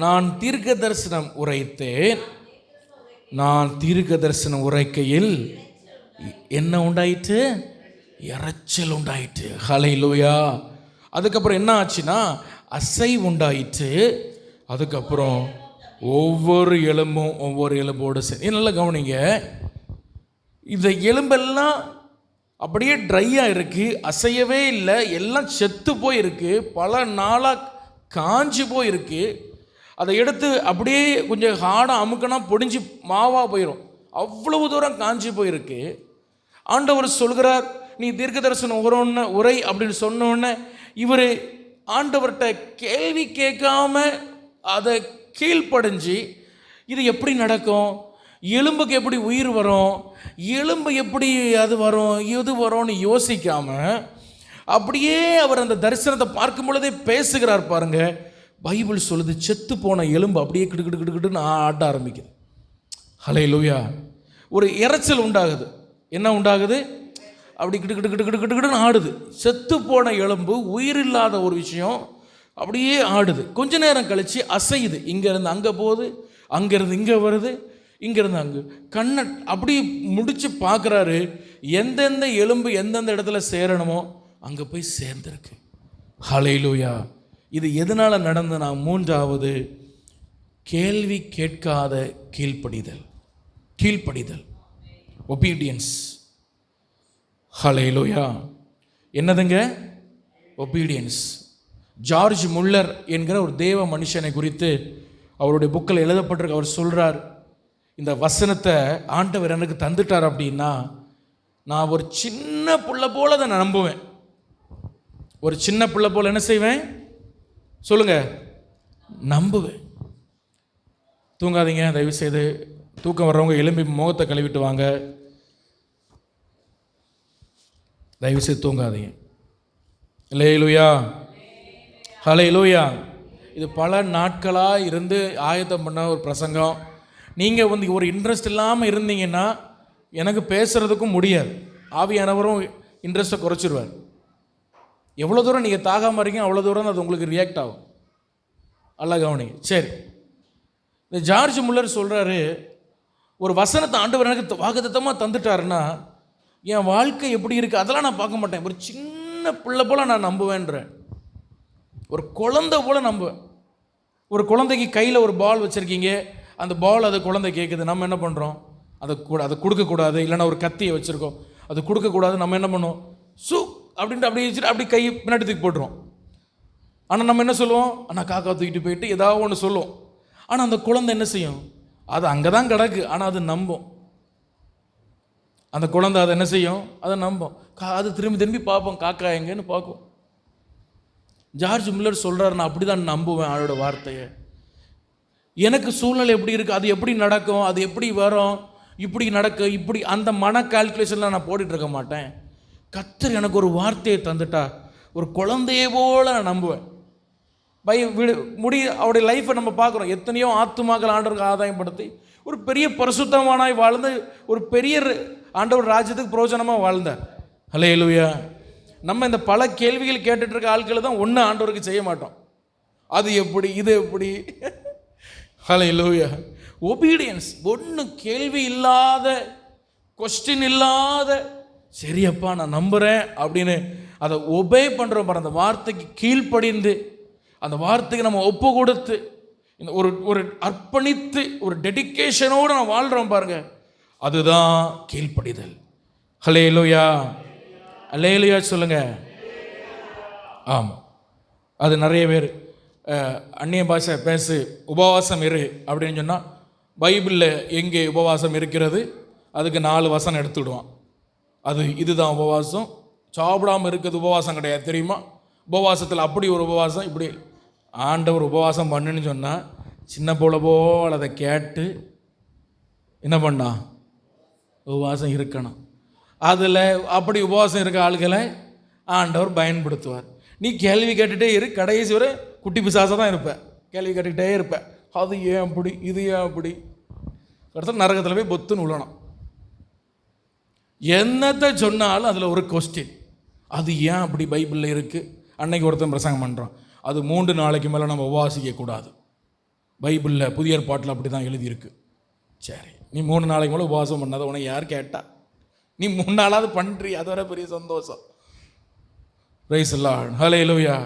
நான் தீர்க்க தரிசனம் உரைத்தேன். நான் தீர்க்க தரிசனம் உரைக்கையில் என்ன உண்டாயிற்று? இரைச்சல் உண்டாயிற்று. ஹல்லேலூயா. அதுக்கப்புறம் என்ன ஆச்சுன்னா அசை உண்டாயிற்று. அதுக்கப்புறம் ஒவ்வொரு எலும்போடு சரி. நல்லா கவனிங்க. இந்த எலும்பெல்லாம் அப்படியே ட்ரையாக இருக்குது, அசையவே இல்லை, எல்லாம் செத்து போயிருக்கு, பல நாளாக காஞ்சி போயிருக்கு. அதை எடுத்து அப்படியே கொஞ்சம் ஹார்டாக அமுக்கினா பொடிஞ்சு மாவாக போயிடும், அவ்வளவு தூரம் காஞ்சி போயிருக்கு. ஆண்டவர் சொல்கிறார், நீ தீர்க்க தரிசனம் உரை அப்படின்னு சொன்னோடனே இவர் ஆண்டவர்கிட்ட கேள்வி கேட்காம அதை கீழ்ப்படைஞ்சு இது எப்படி நடக்கும், எலும்புக்கு எப்படி உயிர் வரும், எலும்பு எப்படி அது வரும், இது வரும்னு யோசிக்காம அப்படியே அவர் அந்த தரிசனத்தை பார்க்கும் பொழுதே பேசுகிறார் பாருங்க. பைபிள் சொல்லுது, செத்து போன எலும்பு அப்படியே கிடுக்கிட்டு ஆட்ட ஆரம்பிக்குது. ஹல்லேலூயா. ஒரு இரைச்சல் உண்டாகுது. என்ன உண்டாகுது? அப்படி கிடுக்கிட்டு ஆடுது. செத்து போன எலும்பு, உயிர் இல்லாத ஒரு விஷயம் அப்படியே ஆடுது. கொஞ்ச நேரம் கழித்து அசையுது. இங்கேருந்து அங்கே போகுது, அங்கேருந்து இங்கே வருது, இங்கேருந்து அங்கே. கண்ணை அப்படி முடித்து பார்க்குறாரு. எந்தெந்த எலும்பு எந்தெந்த இடத்துல சேரணுமோ அங்கே போய் சேர்ந்துருக்கு. ஹல்லேலூயா. இது எதனால் நடந்ததுன்னா, மூன்றாவது கேள்வி கேட்காத கீழ்ப்படிதல். கீழ்ப்படிதல், ஒபீடியன்ஸ். ஹல்லேலூயா. என்னதுங்க? ஒபீடியன்ஸ். ஜார்ஜ் முல்லர் என்கிற ஒரு தேவ மனுஷனை குறித்து அவருடைய புக்கில் எழுதப்பட்டிருக்கு. அவர் சொல்கிறார், இந்த வசனத்தை ஆண்டவர் எனக்கு தந்துட்டார் அப்படின்னா நான் ஒரு சின்ன புள்ள போல அதை நம்புவேன். ஒரு சின்ன பிள்ளை போல என்ன செய்வேன் சொல்லுங்க? நம்புவேன். தூங்காதீங்க தயவு செய்து. தூக்கம் வர்றவங்க எலும்பி முகத்தை கழுவிட்டு வாங்க. தயவு செய்து தூங்காதீங்க. அல்லேலூயா, ஹல்லேலூயா. இது பல நாட்களாக இருந்து ஆயத்தம் பண்ண ஒரு பிரசங்கம். நீங்கள் ஒரு இன்ட்ரெஸ்ட் இல்லாமல் இருந்தீங்கன்னா எனக்கு பேசுகிறதுக்கும் முடியாது. ஆவியானவரும் இன்ட்ரெஸ்ட்டை குறைச்சிடுவார். எவ்வளோ தூரம் நீங்கள் தாகாமல் இருக்கீங்க அவ்வளோ தூரம் அது உங்களுக்கு ரியாக்ட் ஆகும். அல்ல கவனிங்க. சரி, இந்த ஜார்ஜ் முல்லர் சொல்கிறாரு, ஒரு வசனத்தை ஆண்டவர் எனக்கு வாக்குத்தத்தமாக தந்துட்டாருன்னா என் வாழ்க்கை எப்படி இருக்குது அதெல்லாம் நான் பார்க்க மாட்டேன். ஒரு சின்ன பிள்ளை போல் நான் நம்புவேன்றேன். ஒரு குழந்தை போல் நம்புவேன். ஒரு குழந்தைக்கு கையில் ஒரு பால் வச்சுருக்கீங்க, அந்த பால் அது குழந்தை கேட்குது. நம்ம என்ன பண்ணுறோம்? அதை கொடுக்கக்கூடாது. இல்லைன்னா ஒரு கத்தியை வச்சுருக்கோம், அது கொடுக்கக்கூடாது. நம்ம என்ன பண்ணுவோம்? அப்படின்ட்டு அப்படி வச்சுட்டு அப்படி கை பின்னாடி தூக்கி போட்டுருவோம். ஆனால் நம்ம என்ன சொல்லுவோம்? ஆனால் காக்கா தூக்கிட்டு போயிட்டு ஏதாவது ஒன்று சொல்லுவோம். ஆனால் அந்த குழந்தை என்ன செய்யும்? அது அங்கே தான் கிடக்கு, ஆனால் அது நம்பும். அந்த குழந்தை அதை என்ன செய்யும்? அதை நம்பும். அது திரும்பி திரும்பி பார்ப்போம், காக்கா எங்கன்னு பார்க்கும். ஜார்ஜ் முல்லர் சொல்கிறார், நான் அப்படி தான் நம்புவேன் ஆளோட வார்த்தையை. எனக்கு சூழ்நிலை எப்படி இருக்குது, அது எப்படி நடக்கும், அது எப்படி வரும், இப்படி நடக்க, இப்படி அந்த மன கால்குலேஷன்லாம் நான் போட்டுட்டு இருக்க மாட்டேன். கர்த்தர் எனக்கு ஒரு வார்த்தையை தந்துட்டா ஒரு குழந்தையே போல் நான் நம்புவேன். அவருடைய லைஃப்பை நம்ம பார்க்குறோம். எத்தனையோ ஆத்துமாக்கள் ஆண்டவருக்கு ஆதாயப்படுத்தி ஒரு பெரிய பரிசுத்தமானாய் வாழ்ந்து ஒரு பெரிய ஆண்டவர் ராஜ்யத்துக்கு பிரயோஜனமாக வாழ்ந்தார். ஹல்லேலூயா. நம்ம இந்த பல கேள்விகள் கேட்டுட்டு இருக்க ஆட்களை தான் ஒன்று ஆண்டவருக்கு செய்ய மாட்டோம். அது எப்படி, இது எப்படி. ஹல்லேலூயா. ஒபீடியன்ஸ். ஒன்று கேள்வி இல்லாத, கொஸ்டின் இல்லாத, சரியப்பா நான் நம்புகிறேன் அப்படின்னு அதை ஒபே பண்ணுறோம் பாரு. அந்த வார்த்தைக்கு கீழ்ப்படிந்து அந்த வார்த்தைக்கு நம்ம ஒப்பு கொடுத்து இந்த ஒரு அர்ப்பணித்து ஒரு டெடிக்கேஷனோடு நான் வாழ்கிறோம் பாருங்க, அதுதான் கீழ்ப்படிதல். ஹல்லேலூயா, அல்லேலூயா சொல்லுங்க. ஆமாம், அது நிறைய பேர் அந்நிய பாஷை பேசு, உபவாசம் இரு அப்படின்னு சொன்னால் பைபிளில் எங்கே உபவாசம் இருக்கிறது அதுக்கு 4 வசனம் எடுத்துவிடுவான். இதுதான் உபவாசம். சாப்பிடாமல் இருக்கிறது உபவாசம் கிடையாது தெரியுமா? உபவாசத்தில் அப்படி ஒரு உபவாசம், இப்படி ஆண்டவர் உபவாசம் பண்ணுன்னு சொன்னால் சின்ன போல் அதை கேட்டு என்ன பண்ணா? உபவாசம் இருக்கணும். அதில் அப்படி உபவாசம் இருக்க ஆளுகளை ஆண்டவர் பயன்படுத்துவார். நீ கேள்வி கேட்டுகிட்டே இரு, கடைசி வரை குட்டி பிசாசாக தான் இருப்பேன். கேள்வி கேட்டுக்கிட்டே இருப்பேன். அது ஏன் அப்படி, இது ஏன் அப்படி, கடைசியில் நரகத்தில் போய் பொத்துன்னு விழணும். என்னத்தை சொன்னாலும் அதில் ஒரு கொஸ்டின், அது ஏன் அப்படி பைபிளில் இருக்குது. அன்னைக்கு ஒருத்தன் பிரசங்கம் பண்ணுறான், அது 3 நாளைக்கு மேலே நம்ம உபவாசிக்கக்கூடாது. பைபிளில் புதிய ஏற்பாட்டில் அப்படி தான் எழுதியிருக்கு. சரி, நீ 3 நாளைக்கு மேலே உபவாசம் பண்ணாத உனக்கு யார் கேட்டா? நீ 3 நாளாவது பண்ணுறீ, அது வர பெரிய சந்தோஷம். Price the Lord, hallelujah.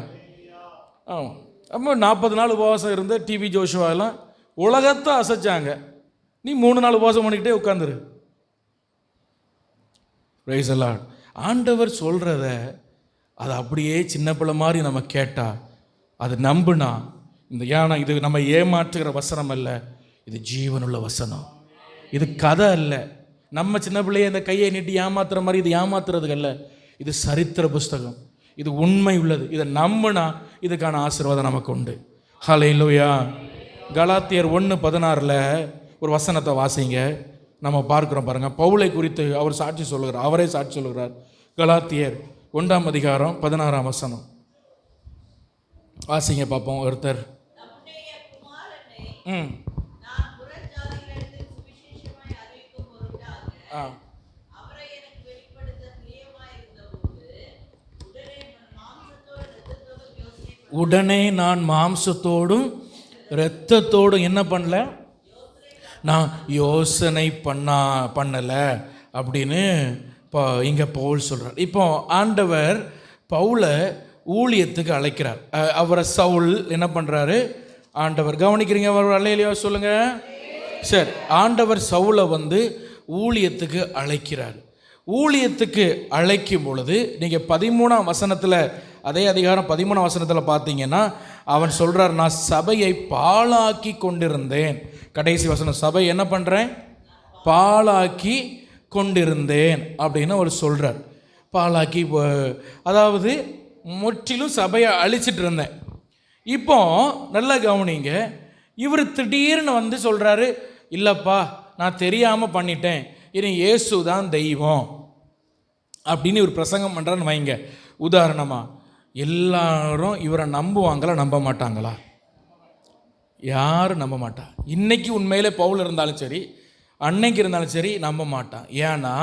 ஆமாம், அப்போ 40 நாள் உபவாசம் இருந்து டிவி ஜோஷுவாலாம் உலகத்தை அசைச்சாங்க. நீ 3 நாள் உபவாசம் பண்ணிக்கிட்டே உட்காந்துரு. Price the Lord. ஆண்டவர் சொல்கிறத அது அப்படியே சின்ன பிள்ளை மாதிரி நம்ம கேட்டால், அது நம்புனா, இது நம்ம ஏமாற்றுகிற வசனம் அல்ல, இது ஜீவனுள்ள வசனம். இது கதை அல்ல. நம்ம சின்ன பிள்ளைய இந்த கையை நீட்டி ஏமாத்துற மாதிரி இது ஏமாத்துறதுக்கு அல்ல. இது சரித்திர புஸ்தகம், இது உண்மை உள்ளது. இதை நம்புனா இதுக்கான ஆசீர்வாதம் நமக்கு உண்டு. ஹல்லேலூயா. கலாத்தியர் 1:16 ஒரு வசனத்தை வாசிங்க. நம்ம பார்க்குறோம் பாருங்க, பவுலை குறித்து அவர் சாட்சி சொல்லுகிறார், அவரே சாட்சி சொல்லுகிறார். கலாத்தியர் 1:16 வாசிங்க பார்ப்போம். ஒருத்தர் உடனே நான் மாம்சத்தோடும் இரத்தத்தோடும் என்ன பண்ணல, நான் யோசனை பண்ணலை அப்படின்னு இப்போ இங்கே பவுல் சொல்கிறார். இப்போ ஆண்டவர் பவுலை ஊழியத்துக்கு அழைக்கிறார். அவரை சவுல் என்ன பண்ணுறாரு, ஆண்டவர் கவனிக்கிறீங்க, அவர் அல்லையிலையோ சொல்லுங்கள். சரி, ஆண்டவர் சவுலை ஊழியத்துக்கு அழைக்கிறார். ஊழியத்துக்கு அழைக்கும் பொழுது நீங்கள் 13ஆம் வசனத்தில், அதே அதிகாரம் 13ஆம் வசனத்தில் பார்த்தீங்கன்னா அவன் சொல்கிறார், நான் சபையை பாழாக்கி கொண்டிருந்தேன். கடைசி வசனம், சபை என்ன பண்ணுறேன், பாழாக்கி கொண்டிருந்தேன் அப்படின்னு அவர் சொல்கிறார். பாழாக்கி, அதாவது முற்றிலும் சபையை அழிச்சிட்டு இருந்தேன். இப்போ நல்லா கவனிங்க, இவர் திடீர்னு சொல்கிறாரு, இல்லைப்பா நான் தெரியாமல் பண்ணிட்டேன், இனி இயேசு தான் தெய்வம் அப்படின்னு இவர் பிரசங்கம் பண்ணுறான்னு வைங்க. உதாரணமாக எல்லாரும் இவரை நம்புவாங்களா, நம்ப மாட்டாங்களா? யாரும் நம்ப மாட்டா. இன்னைக்கு உண்மையிலே பவுல் இருந்தாலும் சரி, அன்னைக்கு இருந்தாலும் சரி, நம்ப மாட்டான். ஏன்னா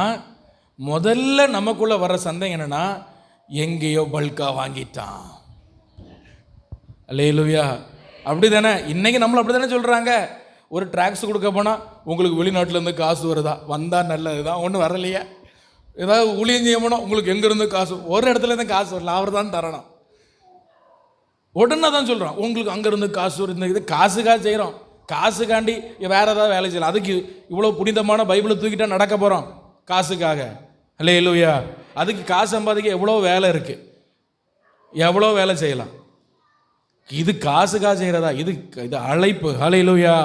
முதல்ல நமக்குள்ளே வர சந்தேகம் என்னென்னா, எங்கேயோ பல்கா வாங்கிட்டான். அல்லேலூயா, அப்படி தானே இன்னைக்கு நம்மளை அப்படி தானே சொல்கிறாங்க. ஒரு ட்ராக்ஸ் கொடுக்க போனால், உங்களுக்கு வெளிநாட்டிலேருந்து காசு வருதா, வந்தால் நல்லது தான், ஒன்றும் வரலையா. ஏதாவது ஊழியம் செய்ய போனால், உங்களுக்கு எங்கேருந்து காசு, ஒரு இடத்துலேருந்து காசு வரல, அவர் தான் தரணும். உடனே தான் சொல்கிறான், உங்களுக்கு அங்கேருந்து காசு வருது. இது காசுக்காக செய்கிறோம், காசுக்காண்டி வேறு ஏதாவது வேலை செய்யலாம். அதுக்கு இவ்வளோ புனிதமான பைபிளை தூக்கிட்டா நடக்க போகிறோம் காசுக்காக. அல்லேலூயா, அதுக்கு காசு சம்பாதிக்க எவ்வளோ வேலை இருக்குது, எவ்வளோ வேலை செய்யலாம். இது காசுக்காக செய்கிறதா? இது அழைப்பு. அல்லேலூயா,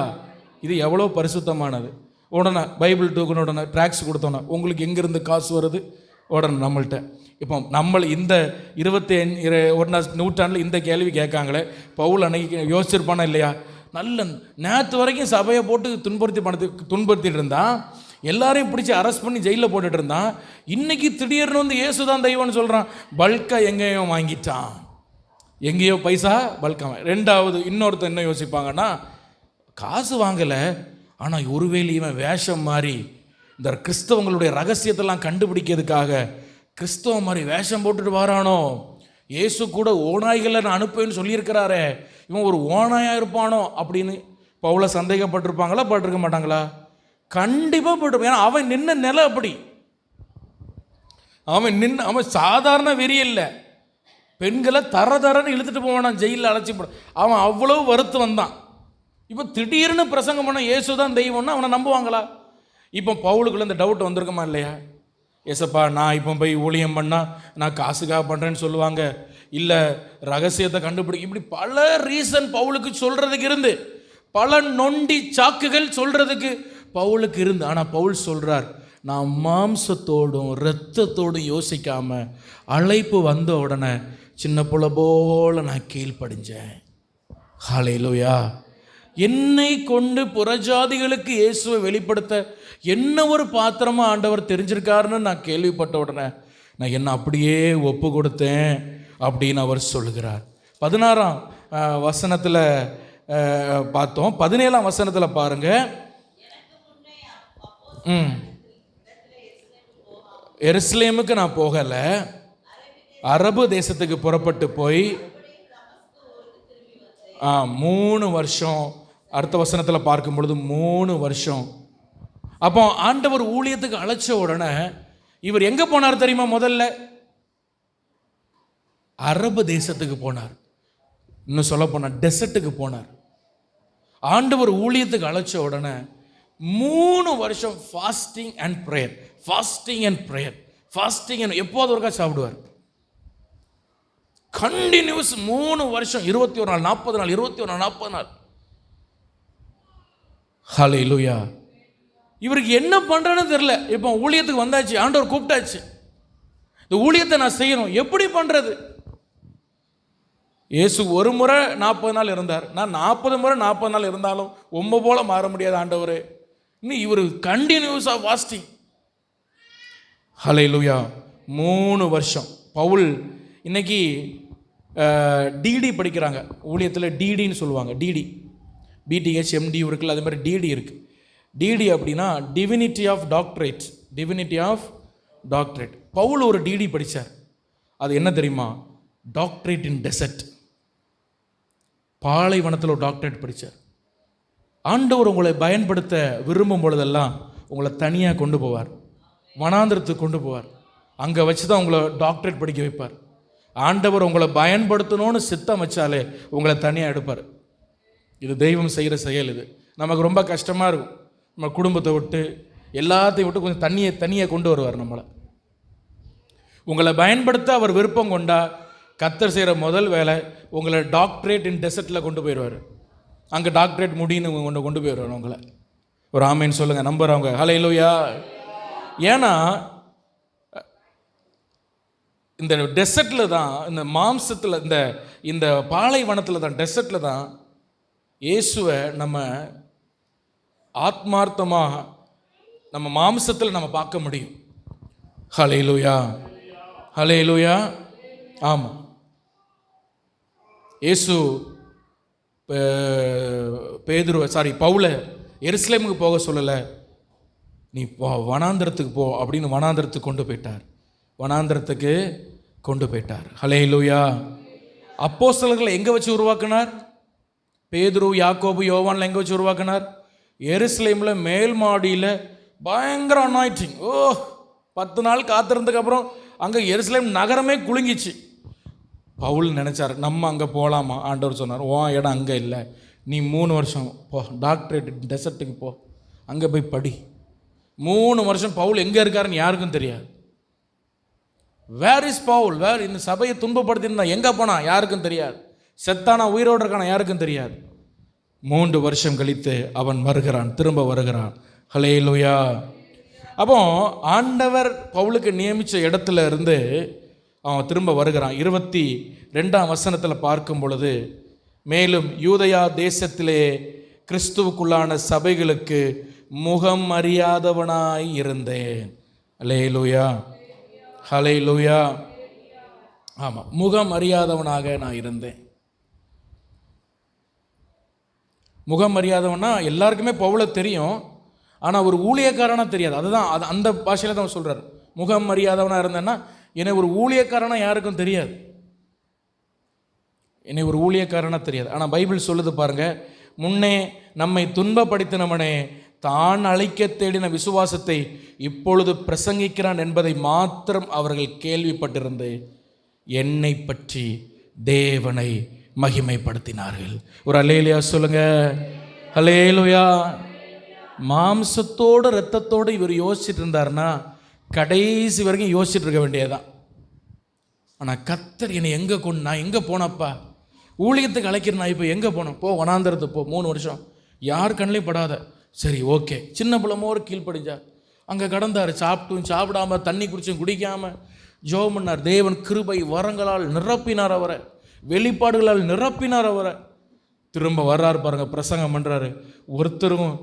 இது எவ்வளோ பரிசுத்தமானது. உடனே பைபிள் தூக்கணும், உடனே ட்ராக்ஸ் கொடுத்தோன்னே உங்களுக்கு எங்கேருந்து காசு வருது உடனே நம்மள்கிட்ட. இப்போ நம்ம இந்த 21ஆம் நூற்றாண்டில் இந்த கேள்வி கேட்காங்களே, பவுல் அன்னைக்கு யோசிச்சிருப்பானா இல்லையா? நல்ல நேற்று வரைக்கும் சபையை போட்டு துன்புறுத்திட்டு இருந்தான், எல்லாரையும் பிடிச்சி அரெஸ்ட் பண்ணி ஜெயிலில் போட்டுட்டு இருந்தான். இன்னைக்கு திடீர்னு இயேசு தான் தெய்வம்னு சொல்கிறான். பல்கா எங்கேயோ வாங்கிட்டான், எங்கேயோ பைசா பல்கா. ரெண்டாவது இன்னொருத்தர் என்ன யோசிப்பாங்கன்னா, காசு வாங்கலை, ஆனால் ஒருவேளை இவன் வேஷம் மாதிரி இந்த கிறிஸ்தவங்களுடைய ரகசியத்தெல்லாம் கண்டுபிடிக்கிறதுக்காக கிறிஸ்தவ மாதிரி வேஷம் போட்டுட்டு வரானோ, இயேசு கூட ஓநாய்களை நான் அனுப்புவேன்னு சொல்லியிருக்கிறாரே, இவன் ஒரு ஓநாயாக இருப்பானோ அப்படின்னு பவுல சந்தேகப்பட்டிருப்பாங்களா, பட்டிருக்க மாட்டாங்களா? கண்டிப்பாக போட்டிருப்பான். ஏன்னா அவன் நின்ன நிலை அப்படி. அவன் சாதாரண வெறி இல்லை, பெண்களை தரன்னு இழுத்துட்டு போவானான், ஜெயிலில் அழைச்சி போட. அவன் அவ்வளோ வருத்து வந்தான். இப்போ திடீர்னு பிரசங்கம் பண்ண இயேசு தான் தெய்வம்னா அவனை நம்புவாங்களா? இப்போ பவுலுக்குள்ள இந்த டவுட் வந்திருக்குமா இல்லையா? ஏசப்பா, நான் இப்போ போய் ஊழியம் பண்ணால் நான் காசுக்காக பண்ணுறேன்னு சொல்லுவாங்க, இல்லை ரகசியத்தை கண்டுபிடிக்க, இப்படி பல ரீசன் பவுலுக்கு சொல்கிறதுக்கு இருந்து, பல நொண்டி சாக்குகள் சொல்கிறதுக்கு பவுலுக்கு இருந்து. ஆனால் பவுல் சொல்கிறார், நான் மாம்சத்தோடும் இரத்தத்தோடும் யோசிக்காமல் அழைப்பு வந்த உடனே சின்ன புள்ள போல நான் கீழ்ப்படிஞ்சேன். ஹல்லேலூயா. என்னை கொண்டு புறஜாதிகளுக்கு இயேசுவை வெளிப்படுத்த என்ன ஒரு பாத்திரமாக ஆண்டவர் தெரிஞ்சிருக்காருன்னு நான் கேள்விப்பட்ட உடனே நான் என்ன அப்படியே ஒப்பு கொடுத்தேன் அப்படின்னு அவர் சொல்லுகிறார். 16ஆம் வசனத்தில் பார்த்தோம். 17ஆம் வசனத்தில் பாருங்க, எருசலேமுக்கு நான் போகலை, அரபு தேசத்துக்கு புறப்பட்டு போய் 3 வருஷம். அடுத்த வசனத்தில் பார்க்கும் பொழுது 3 வருஷம். அப்போ ஆண்டவர் ஊழியத்துக்கு அழைச்ச உடனே இவர் எங்கே போனார் தெரியுமா? முதல்ல அரபு தேசத்துக்கு போனார், இன்னும் சொல்ல போனார் டெசர்ட்டுக்கு போனார். ஆண்டவர் ஊழியத்துக்கு அழைச்ச உடனே 3 வருஷம் fasting and prayer, fasting and prayer, fasting and எப்போது ஒருக்கா சாப்பிடுவார். கண்டினியூஸ் 3 வருஷம், 21 நாள் 40 நாள், 21 நாள் 40 நாள். ஹல்லேலூயா. இவருக்கு என்ன பண்ணுறன்னு தெரியல. இப்போ ஊழியத்துக்கு வந்தாச்சு, ஆண்டவர் கூப்பிட்டாச்சு, இந்த ஊழியத்தை நான் செய்யணும், எப்படி பண்ணுறது? இயேசு ஒரு முறை 40 நாள் இருந்தார், நான் 40 முறை 40 நாள் இருந்தாலும் உம்மை போல மாற முடியாது ஆண்டவர். இன்னும் இவர் கண்டினியூஸாக ஃபாஸ்டிங். ஹல்லேலூயா. 3 வருஷம். பவுல் இன்னைக்கு டிடி படிக்கிறாங்க ஊழியத்தில், டிடின்னு சொல்லுவாங்க. டிடி, பிடிஹெச் எம்டி இருக்குல்ல, அது மாதிரி டிடி இருக்குது. டிடி அப்படின்னா divinity of doctorate, divinity of doctorate. Paul ஒரு டிடி படித்தார். அது என்ன தெரியுமா? Doctorate in desert. பாலைவனத்தில் ஒரு டாக்டரேட் படித்தார். ஆண்டவர் உங்களை பயன்படுத்த விரும்பும் பொழுதெல்லாம் உங்களை தனியாக கொண்டு போவார், வனாந்திரத்துக்கு கொண்டு போவார். அங்கே வச்சு தான் உங்களை டாக்டரேட் படிக்க வைப்பார். ஆண்டவர் உங்களை பயன்படுத்தணும்னு சித்தம் வச்சாலே உங்களை தனியாக எடுப்பார். இது தெய்வம் செய்கிற செயல். இது நமக்கு ரொம்ப கஷ்டமாக இருக்கும். நம்ம குடும்பத்தை விட்டு எல்லாத்தையும் விட்டு கொஞ்சம் தனியாக கொண்டு வருவார் நம்மளை. உங்களை பயன்படுத்த அவர் விருப்பம் கொண்டா கர்த்தர் செய்கிற முதல் வேலை உங்களை டாக்டரேட் இன் டெசர்ட்டில் கொண்டு போயிடுவார். அங்கே டாக்டரேட் முடின்னு கொண்டு போயிடுவார் உங்களை. ஒரு ஆமேன்னு சொல்லுங்கள், நம்புறவங்க. ஹல்லேலூயா. ஏன்னா இந்த டெசர்ட்டில் தான், இந்த மாம்சத்தில், இந்த பாலைவனத்தில் தான், டெசர்ட்டில் தான் இயேசுவை நம்ம ஆத்மார்த்தமாக நம்ம மாம்சத்தில் நம்ம பார்க்க முடியும். ஹல்லேலூயா, ஹல்லேலூயா. ஆமாம், இயேசு பவுலை எருசலேமுக்கு போக சொல்லலை, நீ வனாந்திரத்துக்கு போ அப்படின்னு வனாந்திரத்துக்கு கொண்டு போயிட்டார். வனாந்திரத்துக்கு கொண்டு போயிட்டார். ஹல்லேலூயா. அப்போஸ்தலர்களை எங்கே வச்சு உருவாக்கினார்? பேதுரு, யாக்கோபு, யோவான்ல எங்கே வச்சு உருவாக்கினார்? எருசலேமில் மேல் மாடியில் பயங்கர அனாயிட்டிங். 10 நாள் காத்திருந்ததுக்கப்புறம் அங்கே எருசலேம் நகரமே குலுங்கிச்சு. பவுல் நினச்சார், நம்ம அங்கே போகலாமா? ஆண்டவர் சொன்னார், இடம் அங்கே இல்லை, நீ 3 வருஷம் போ, டாக்டரேட் டெசர்ட்டுக்கு போ, அங்கே போய் படி. 3 வருஷம் பவுல் எங்கே இருக்காருன்னு யாருக்கும் தெரியாது. Where is Paul? இந்த சபையை துன்பப்படுத்தினா எங்கே போனா யாருக்கும் தெரியாது. செத்தானா உயிரோடு இருக்கானா யாருக்கும் தெரியாது. 3 வருஷம் கழித்து அவன் வருகிறான், திரும்ப வருகிறான். ஹல்லேலூயா. அப்போ ஆண்டவர் பவுலுக்கு நியமித்த இடத்துல இருந்து அவன் திரும்ப வருகிறான். 22ஆம் வசனத்தில் பார்க்கும் பொழுது, மேலும் யூதயா தேசத்திலே கிறிஸ்துவுக்குள்ளான சபைகளுக்கு முகம் அறியாதவனாய் இருந்தேன். ஹல்லேலூயா, ஹல்லேலூயா. ஆமாம், முகம் அறியாதவனாக நான் இருந்தேன். முகம் அறியாதவனா எல்லாருக்குமே பவுலை தெரியும், ஆனால் ஒரு ஊழியக்காரனாக தெரியாது. அதுதான் அந்த பாஷையில் தான் சொல்கிறார். முகம் அறியாதவனாக இருந்தேன்னா என்னை ஒரு ஊழியக்காரனாக யாருக்கும் தெரியாது, என்னை ஒரு ஊழியக்காரனாக தெரியாது. ஆனால் பைபிள் சொல்லுது பாருங்க, முன்னே நம்மை துன்பப்படுத்தினவனே தான் அழிக்க தேடின விசுவாசத்தை இப்பொழுது பிரசங்கிக்கிறான் என்பதை மாத்திரம் அவர்கள் கேள்விப்பட்டிருந்து என்னை பற்றி தேவனை மகிமைப்படுத்தினார்கள். ஒரு அல்லேலூயா சொல்லுங்க. அல்லேலூயா. மாம்சத்தோடு இரத்தத்தோடு இவர் யோசிச்சுட்டு இருந்தார்னா கடைசி வரைக்கும் யோசிச்சுட்டு இருக்க வேண்டியதுதான். ஆனால் கர்த்தர் என்னை எங்கே நான் எங்கே போனப்பா? ஊழியத்துக்கு அழைக்கிறேன், நான் இப்போ எங்கே போனேன்? போ, வனாந்திரத்துக்கு போ, 3 வருஷம் யார் கண்ணிலையும் படாத. சரி, ஓகே. சின்ன பிள்ளைமோர் கீழ்ப்படிஞ்சார். அங்கே கடந்தார், சாப்பிட்டும் சாப்பிடாம, தண்ணி குடிச்சும் குடிக்காமல் ஜெபம் பண்ணார். தேவன் கிருபை வரங்களால் நிரப்பினார் அவரை, வெளிப்பாடுகளால் நிரப்பினார் அவரை. திரும்ப வர்றாரு பாருங்க, பிரசங்கம் பண்ணுறாரு. ஒருத்தரும்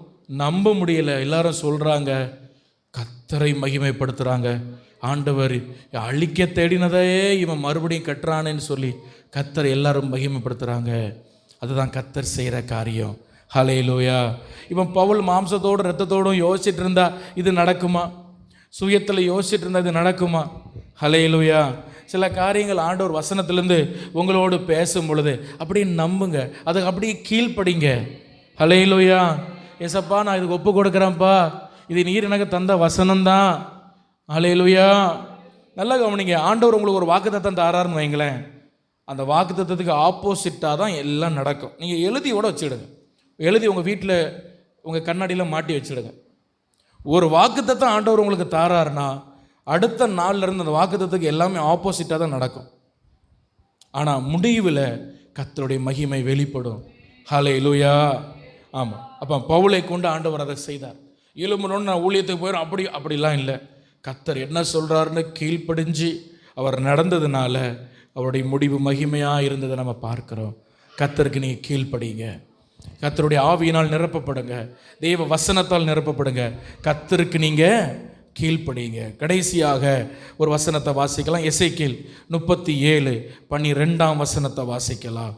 நம்ப முடியலை. எல்லாரும் சொல்கிறாங்க, கர்த்தரை மகிமைப்படுத்துகிறாங்க. ஆண்டவர் அழிக்க தேடினதே இவன் மறுபடியும் கட்டுறானேன்னு சொல்லி கர்த்தரை எல்லாரும் மகிமைப்படுத்துகிறாங்க. அதுதான் கர்த்தர் செய்கிற காரியம். ஹல்லேலூயா. இவன் பவுல் மாம்சத்தோடு இரத்தத்தோடும் யோசிச்சுட்டு இருந்தா இது நடக்குமா? சுயத்தில் யோசிச்சுட்டு இருந்தால் இது நடக்குமா? ஹல்லேலூயா. சில காரியங்கள் ஆண்டவர் வசனத்திலேருந்து உங்களோடு பேசும் பொழுது அப்படியே நம்புங்க, அதுக்கு அப்படியே கீழ்ப்படிங்க. ஹல்லேலூயா. ஏசப்பா, நான் இதுக்கு ஒப்பு கொடுக்குறேன்ப்பா, இது நீர் எனக்கு தந்த வசனம்தான். ஹல்லேலூயா. நல்லா கவனிங்க. ஆண்டவர் உங்களுக்கு ஒரு வாக்குத்தத்தம் தாராருன்னு வைங்களேன், அந்த வாக்குத்தத்தத்துக்கு ஆப்போசிட்டாக தான் எல்லாம் நடக்கும். நீங்கள் எழுதியோட வச்சுடுங்க, எழுதி உங்கள் வீட்டில் உங்கள் கண்ணாடியில் மாட்டி வச்சுடுங்க. ஒரு வாக்குத்தத்தம் ஆண்டவர் உங்களுக்கு தாராருன்னா அடுத்த நாளில் இருந்து அந்த வாக்குத்தத்துக்கு எல்லாமே ஆப்போசிட்டாக தான் நடக்கும். ஆனால் முடிவில் கர்த்தருடைய மகிமை வெளிப்படும். ஹல்லேலூயா. ஆமாம். அப்போ பவுலை கொண்டு ஆண்டவர் அதை செய்தார். எலும்புனோன்னு நான் ஊழியத்துக்கு போயிடும் அப்படிலாம் இல்லை. கர்த்தர் என்ன சொல்கிறாருன்னு கீழ்ப்படிஞ்சு அவர் நடந்ததுனால அவருடைய முடிவு மகிமையாக இருந்ததை நம்ம பார்க்குறோம். கர்த்தருக்கு நீங்கள் கீழ்ப்படிங்க, கர்த்தருடைய ஆவியினால் நிரப்பப்படுங்க, தெய்வ வசனத்தால் நிரப்பப்படுங்க, கர்த்தருக்கு நீங்கள் கீழ்ப்படிங்க. கடைசியாக ஒரு வசனத்தை வாசிக்கலாம். எசேக்கியேல் 37:12 வசனத்தை வாசிக்கலாம்.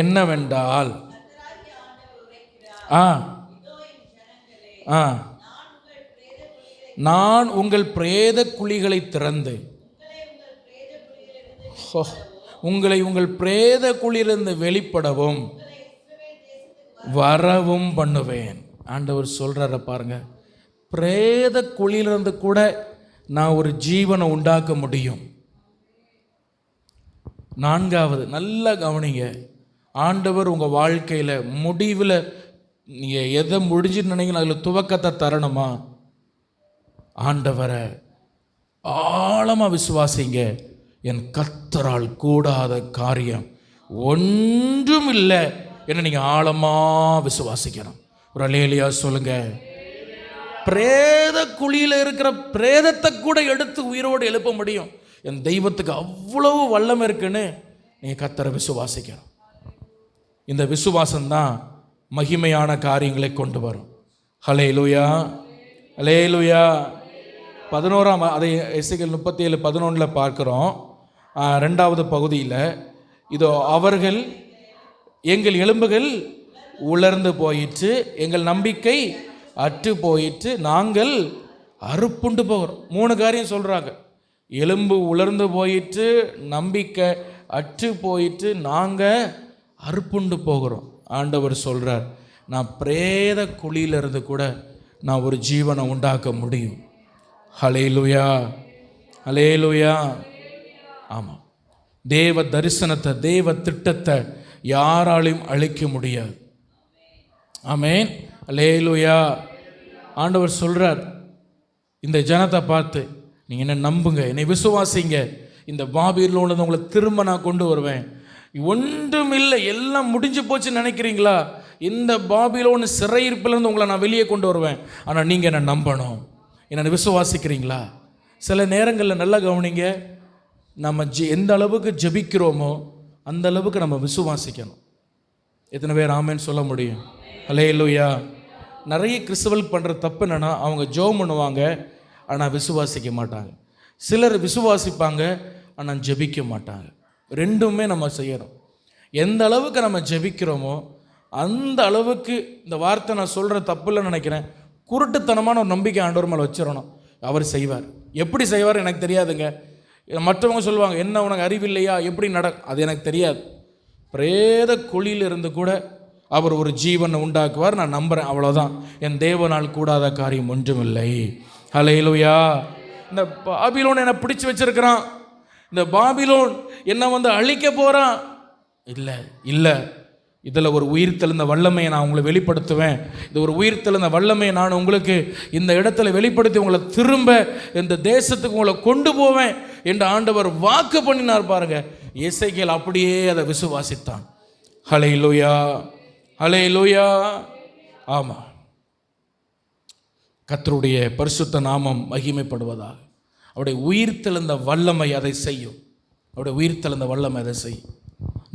என்னவென்றால் நான் உங்கள் பிரேத குழிகளை திறந்து உங்களை உங்கள் பிரேத குழியிலிருந்து வெளிப்படவும் வரவும் பண்ணுவேன். ஆண்டவர் சொல்கிறார பாருங்க, பிரேத குழியிலிருந்து கூட நான் ஒரு ஜீவனை உண்டாக்க முடியும். நான்காவது, நல்லா கவனிங்க, ஆண்டவர் உங்கள் வாழ்க்கையில் முடிவில் நீங்கள் எதை முடிஞ்சுன்னு நினைக்கிறீங்க அதில் துவக்கத்தை தரணுமா? ஆண்டவரை ஆழமாக விசுவாசிங்க. என் கர்த்தரால் கூடாத காரியம் ஒன்றும் இல்லை என்ன நீங்கள் ஆழமாக விசுவாசிக்கணும். ஒரு அல்லேலூயா சொல்லுங்க. பிரேத குழியில் இருக்கிற பிரேதத்தை கூட எடுத்து உயிரோடு எழுப்ப முடியும். என் தெய்வத்துக்கு அவ்வளவு வல்லமை இருக்குன்னு நீங்கள் கர்த்தரை விசுவாசிக்கணும். இந்த விசுவாசம்தான் மகிமையான காரியங்களை கொண்டு வரும். ஹல்லேலூயா, ஹல்லேலூயா. 11 அதை எசேக்கியேல் 37:11 பார்க்குறோம். 2வது பகுதியில், இதோ அவர்கள் எங்கள் எலும்புகள் உலர்ந்து போயிற்று, எங்கள் நம்பிக்கை அற்று போயிற்று, நாங்கள் அறுப்புண்டு போகிறோம். 3 காரியம் சொல்கிறாங்க. எலும்பு உலர்ந்து போயிற்று, நம்பிக்கை அற்று போயிற்று, நாங்கள் அறுப்புண்டு போகிறோம். ஆண்டவர் சொல்கிறார், நான் பிரேத குழியிலிருந்து கூட நான் ஒரு ஜீவனை உண்டாக்க முடியும். ஹல்லேலூயா, ஹல்லேலூயா. ஆமாம், தேவ தரிசனத்தை, தேவ திட்டத்தை யாராலையும் அழிக்க முடியாது. ஆமென், ஹல்லேலூயா. ஆண்டவர் சொல்கிறார் இந்த ஜனத்தை பார்த்து, நீங்கள் என்ன நம்புங்க, என்னை விசுவாசிங்க, இந்த பாபிலோனில் உங்களை திரும்ப நான் கொண்டு வருவேன். ஒன்றும் இல்லை, எல்லாம் முடிஞ்சு போச்சுன்னு நினைக்கிறீங்களா? இந்த பாபிலோன் சிறையிருப்பிலிருந்து உங்களை நான் வெளியே கொண்டு வருவேன். ஆனால் நீங்கள் என்னை நம்பணும், என்னை விசுவாசிக்கிறீங்களா? சில நேரங்களில் நல்லா கவனிங்க, நம்ம எந்த அளவுக்கு ஜெபிக்கிறோமோ அந்த அளவுக்கு நம்ம விசுவாசிக்கணும். எத்தனை பேர் ஆமென்னு சொல்ல முடியும்? ஹல்லேலூயா. நிறைய கிறிஸ்தவர்கள் பண்ணுற தப்பு என்னென்னா, அவங்க ஜெபம் பண்ணுவாங்க ஆனால் விசுவாசிக்க மாட்டாங்க. சிலர் விசுவாசிப்பாங்க ஆனால் ஜெபிக்க மாட்டாங்க. ரெண்டுமே நம்ம செய்யணும். எந்த அளவுக்கு நம்ம ஜெபிக்கிறோமோ அந்த அளவுக்கு, இந்த வார்த்தை நான் சொல்கிற தப்புன்னு நினைக்கிறேன், குருட்டுத்தனமான ஒரு நம்பிக்கை ஆண்டவர் மேலே வச்சிடணும். அவர் செய்வார். எப்படி செய்வார் எனக்கு தெரியாதுங்க. மற்றவங்க சொல்லுவாங்க, என்ன உனக்கு அறிவில்லையா, எப்படி அது எனக்கு தெரியாது. பிரேத குழியிலிருந்து கூட அவர் ஒரு ஜீவனை உண்டாக்குவார், நான் நம்புகிறேன். அவ்வளோதான். என் தேவனால் கூடாத காரியம் ஒன்றுமில்லை. ஹல்லேலூயா. இந்த பாபிலோன் என்னை பிடிச்சி வச்சிருக்கிறான், இந்த பாபிலோன் என்னை அழிக்க போகிறான், இல்லை இல்லை, இதில் ஒரு உயிர் தெழுந்த வல்லமையை நான் உங்களை வெளிப்படுத்துவேன். இது ஒரு உயிர் தெழுந்த வல்லமையை நான் உங்களுக்கு இந்த இடத்துல வெளிப்படுத்தி உங்களை திரும்ப இந்த தேசத்துக்கு உங்களை கொண்டு போவேன் என்று ஆண்டவர் வாக்கு பண்ணினார் பாருங்க. எசேக்கியேல் அப்படியே அதை விசுவாசித்தான். ஹல்லேலூயா, ஹல்லேலூயா. ஆமாம், கர்த்தருடைய பரிசுத்த நாமம் மகிமைப்படுவதாக. அவருடைய உயிர் தெழுந்த வல்லமை அதை செய்யும். அவருடைய உயிர் தெழுந்த வல்லமை அதை செய்யும்.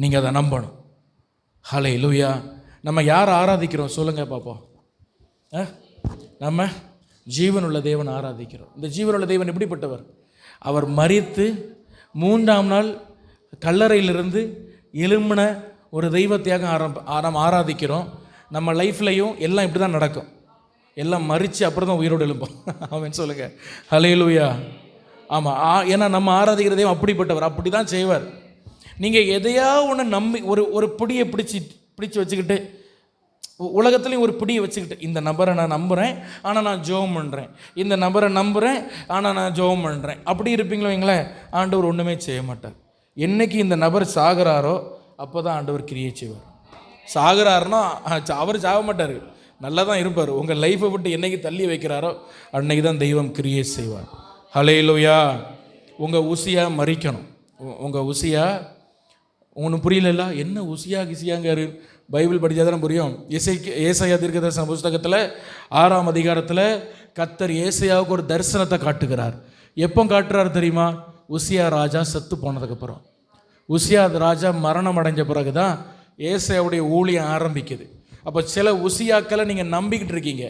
நீங்கள் அதை நம்பணும். ஹல்லேலூயா. நம்ம யாரை ஆராதிக்கிறோம் சொல்லுங்கள் பார்ப்போம்? நம்ம ஜீவனுள்ள தேவன் ஆராதிக்கிறோம். இந்த ஜீவனுள்ள தேவன் எப்படிப்பட்டவர்? அவர் மரித்து 3ஆம் நாள் கல்லறையிலிருந்து எழும்பின ஒரு தெய்வத்தையாக நாம் ஆராதிக்கிறோம். நம்ம லைஃப்லையும் எல்லாம் இப்படி தான் நடக்கும். எல்லாம் மறித்து அப்புறம் தான் உயிரோடு எழும்போம். அவன் சொல்லுங்க ஹல்லேலூயா. ஆமாம், ஏன்னா நம்ம ஆராதிக்கிற தெய்வம் அப்படிப்பட்டவர், அப்படி தான் செய்வார். நீங்கள் எதையா ஒன்று நம்பி ஒரு பிடியை பிடிச்சி வச்சுக்கிட்டு, உலகத்துலேயும் ஒரு பிடியை வச்சுக்கிட்டு, இந்த நபரை நான் நம்புகிறேன் ஆனால் நான் ஜெபம் பண்ணுறேன், இந்த நபரை நம்புகிறேன் ஆனால் நான் ஜெபம் பண்ணுறேன், அப்படி இருப்பீங்களோ வைங்களேன், ஆண்டவர் ஒன்றுமே செய்ய மாட்டார். என்னைக்கு இந்த நபர் சாகிறாரோ அப்போ தான் ஆண்டவர் கிரியை செய்வார். சாகிறாருன்னா அவர் சாக மாட்டார், நல்லா தான் இருப்பார். உங்கள் லைஃப்பை விட்டு என்னைக்கு தள்ளி வைக்கிறாரோ அன்னைக்கு தான் தெய்வம் கிரியை செய்வார். ஹல்லேலூயா. உங்கள் உசியா மறிக்கணும். உங்கள் உசியா உங்களுக்கு புரியல, என்ன உசியா கிசியாங்காரு? பைபிள் படித்தா தானே புரியும். ஏசாயா தீர்க்கதரிசன புஸ்தகத்தில் 6ஆம் அதிகாரத்தில் கர்த்தர் ஏசாயாவுக்கு ஒரு தரிசனத்தை காட்டுகிறார். எப்போ காட்டுறாரு தெரியுமா? உசியா ராஜா செத்து போனதுக்கப்புறம். உசியா ராஜா மரணம் அடைஞ்ச பிறகு தான் ஏசாயாவுடைய ஊழியம் ஆரம்பிக்குது. அப்போ சில உசியாக்களை நீங்கள் நம்பிக்கிட்டு இருக்கீங்க.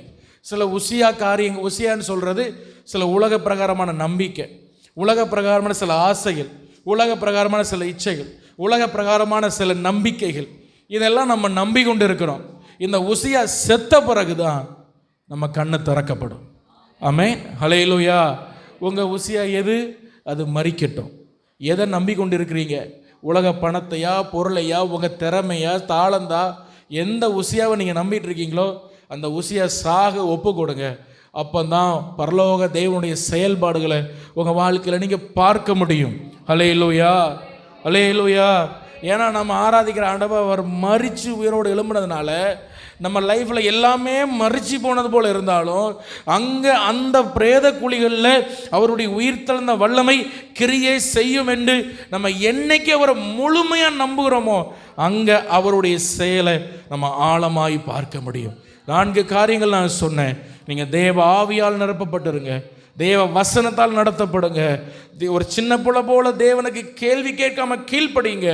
சில உசியா காரியங்கள், உசியான்னு சொல்கிறது சில உலக பிரகாரமான நம்பிக்கை, உலக பிரகாரமான சில ஆசைகள், உலக பிரகாரமான சில இச்சைகள், உலக பிரகாரமான சில நம்பிக்கைகள், இதெல்லாம் நம்ம நம்பிக்கொண்டு இருக்கிறோம். இந்த உசியா செத்த பிறகு தான் நம்ம கண்ணு திறக்கப்படும். ஆமென், ஹல்லேலூயா. உங்கள் உசியா எது? அது மறிக்கட்டும். எதை நம்பிக்கொண்டு இருக்கிறீங்க? உலக பணத்தையா, பொருளையா, உங்கள் திறமையா, தாளந்தா, எந்த உசியாவை நீங்கள் நம்பிட்டு இருக்கீங்களோ அந்த உசியா சாக ஒப்பு கொடுங்க. அப்போ தான் பரலோக தேவனுடைய செயல்பாடுகளை உங்கள் வாழ்க்கையில் நீங்கள் பார்க்க முடியும். ஹல்லேலூயா, ஹல்லேலூயா. ஏன்னா நம்ம ஆராதிக்கிற ஆண்டவர் அவர் மரித்து உயிரோடு எழும்பினதுனால நம்ம லைஃப்பில் எல்லாமே மரிச்சு போனது போல் இருந்தாலும் அங்கே அந்த பிரேத குழிகளில் அவருடைய உயிர்த்தெழுந்த வல்லமை கிரியை செய்யும் என்று நம்ம என்னைக்கு அவரை முழுமையாக நம்புகிறோமோ அங்கே அவருடைய செயலை நம்ம ஆழமாய் பார்க்க முடியும். 4 காரியங்கள் நான் சொன்னேன். நீங்கள் தேவ ஆவியால் நிரப்பப்பட்டுருங்க, தேவ வசனத்தால் நடத்தப்படுங்க, ஒரு சின்ன புள்ள போல தேவனுக்கு கேள்வி கேட்காம கீழ்ப்படிங்க,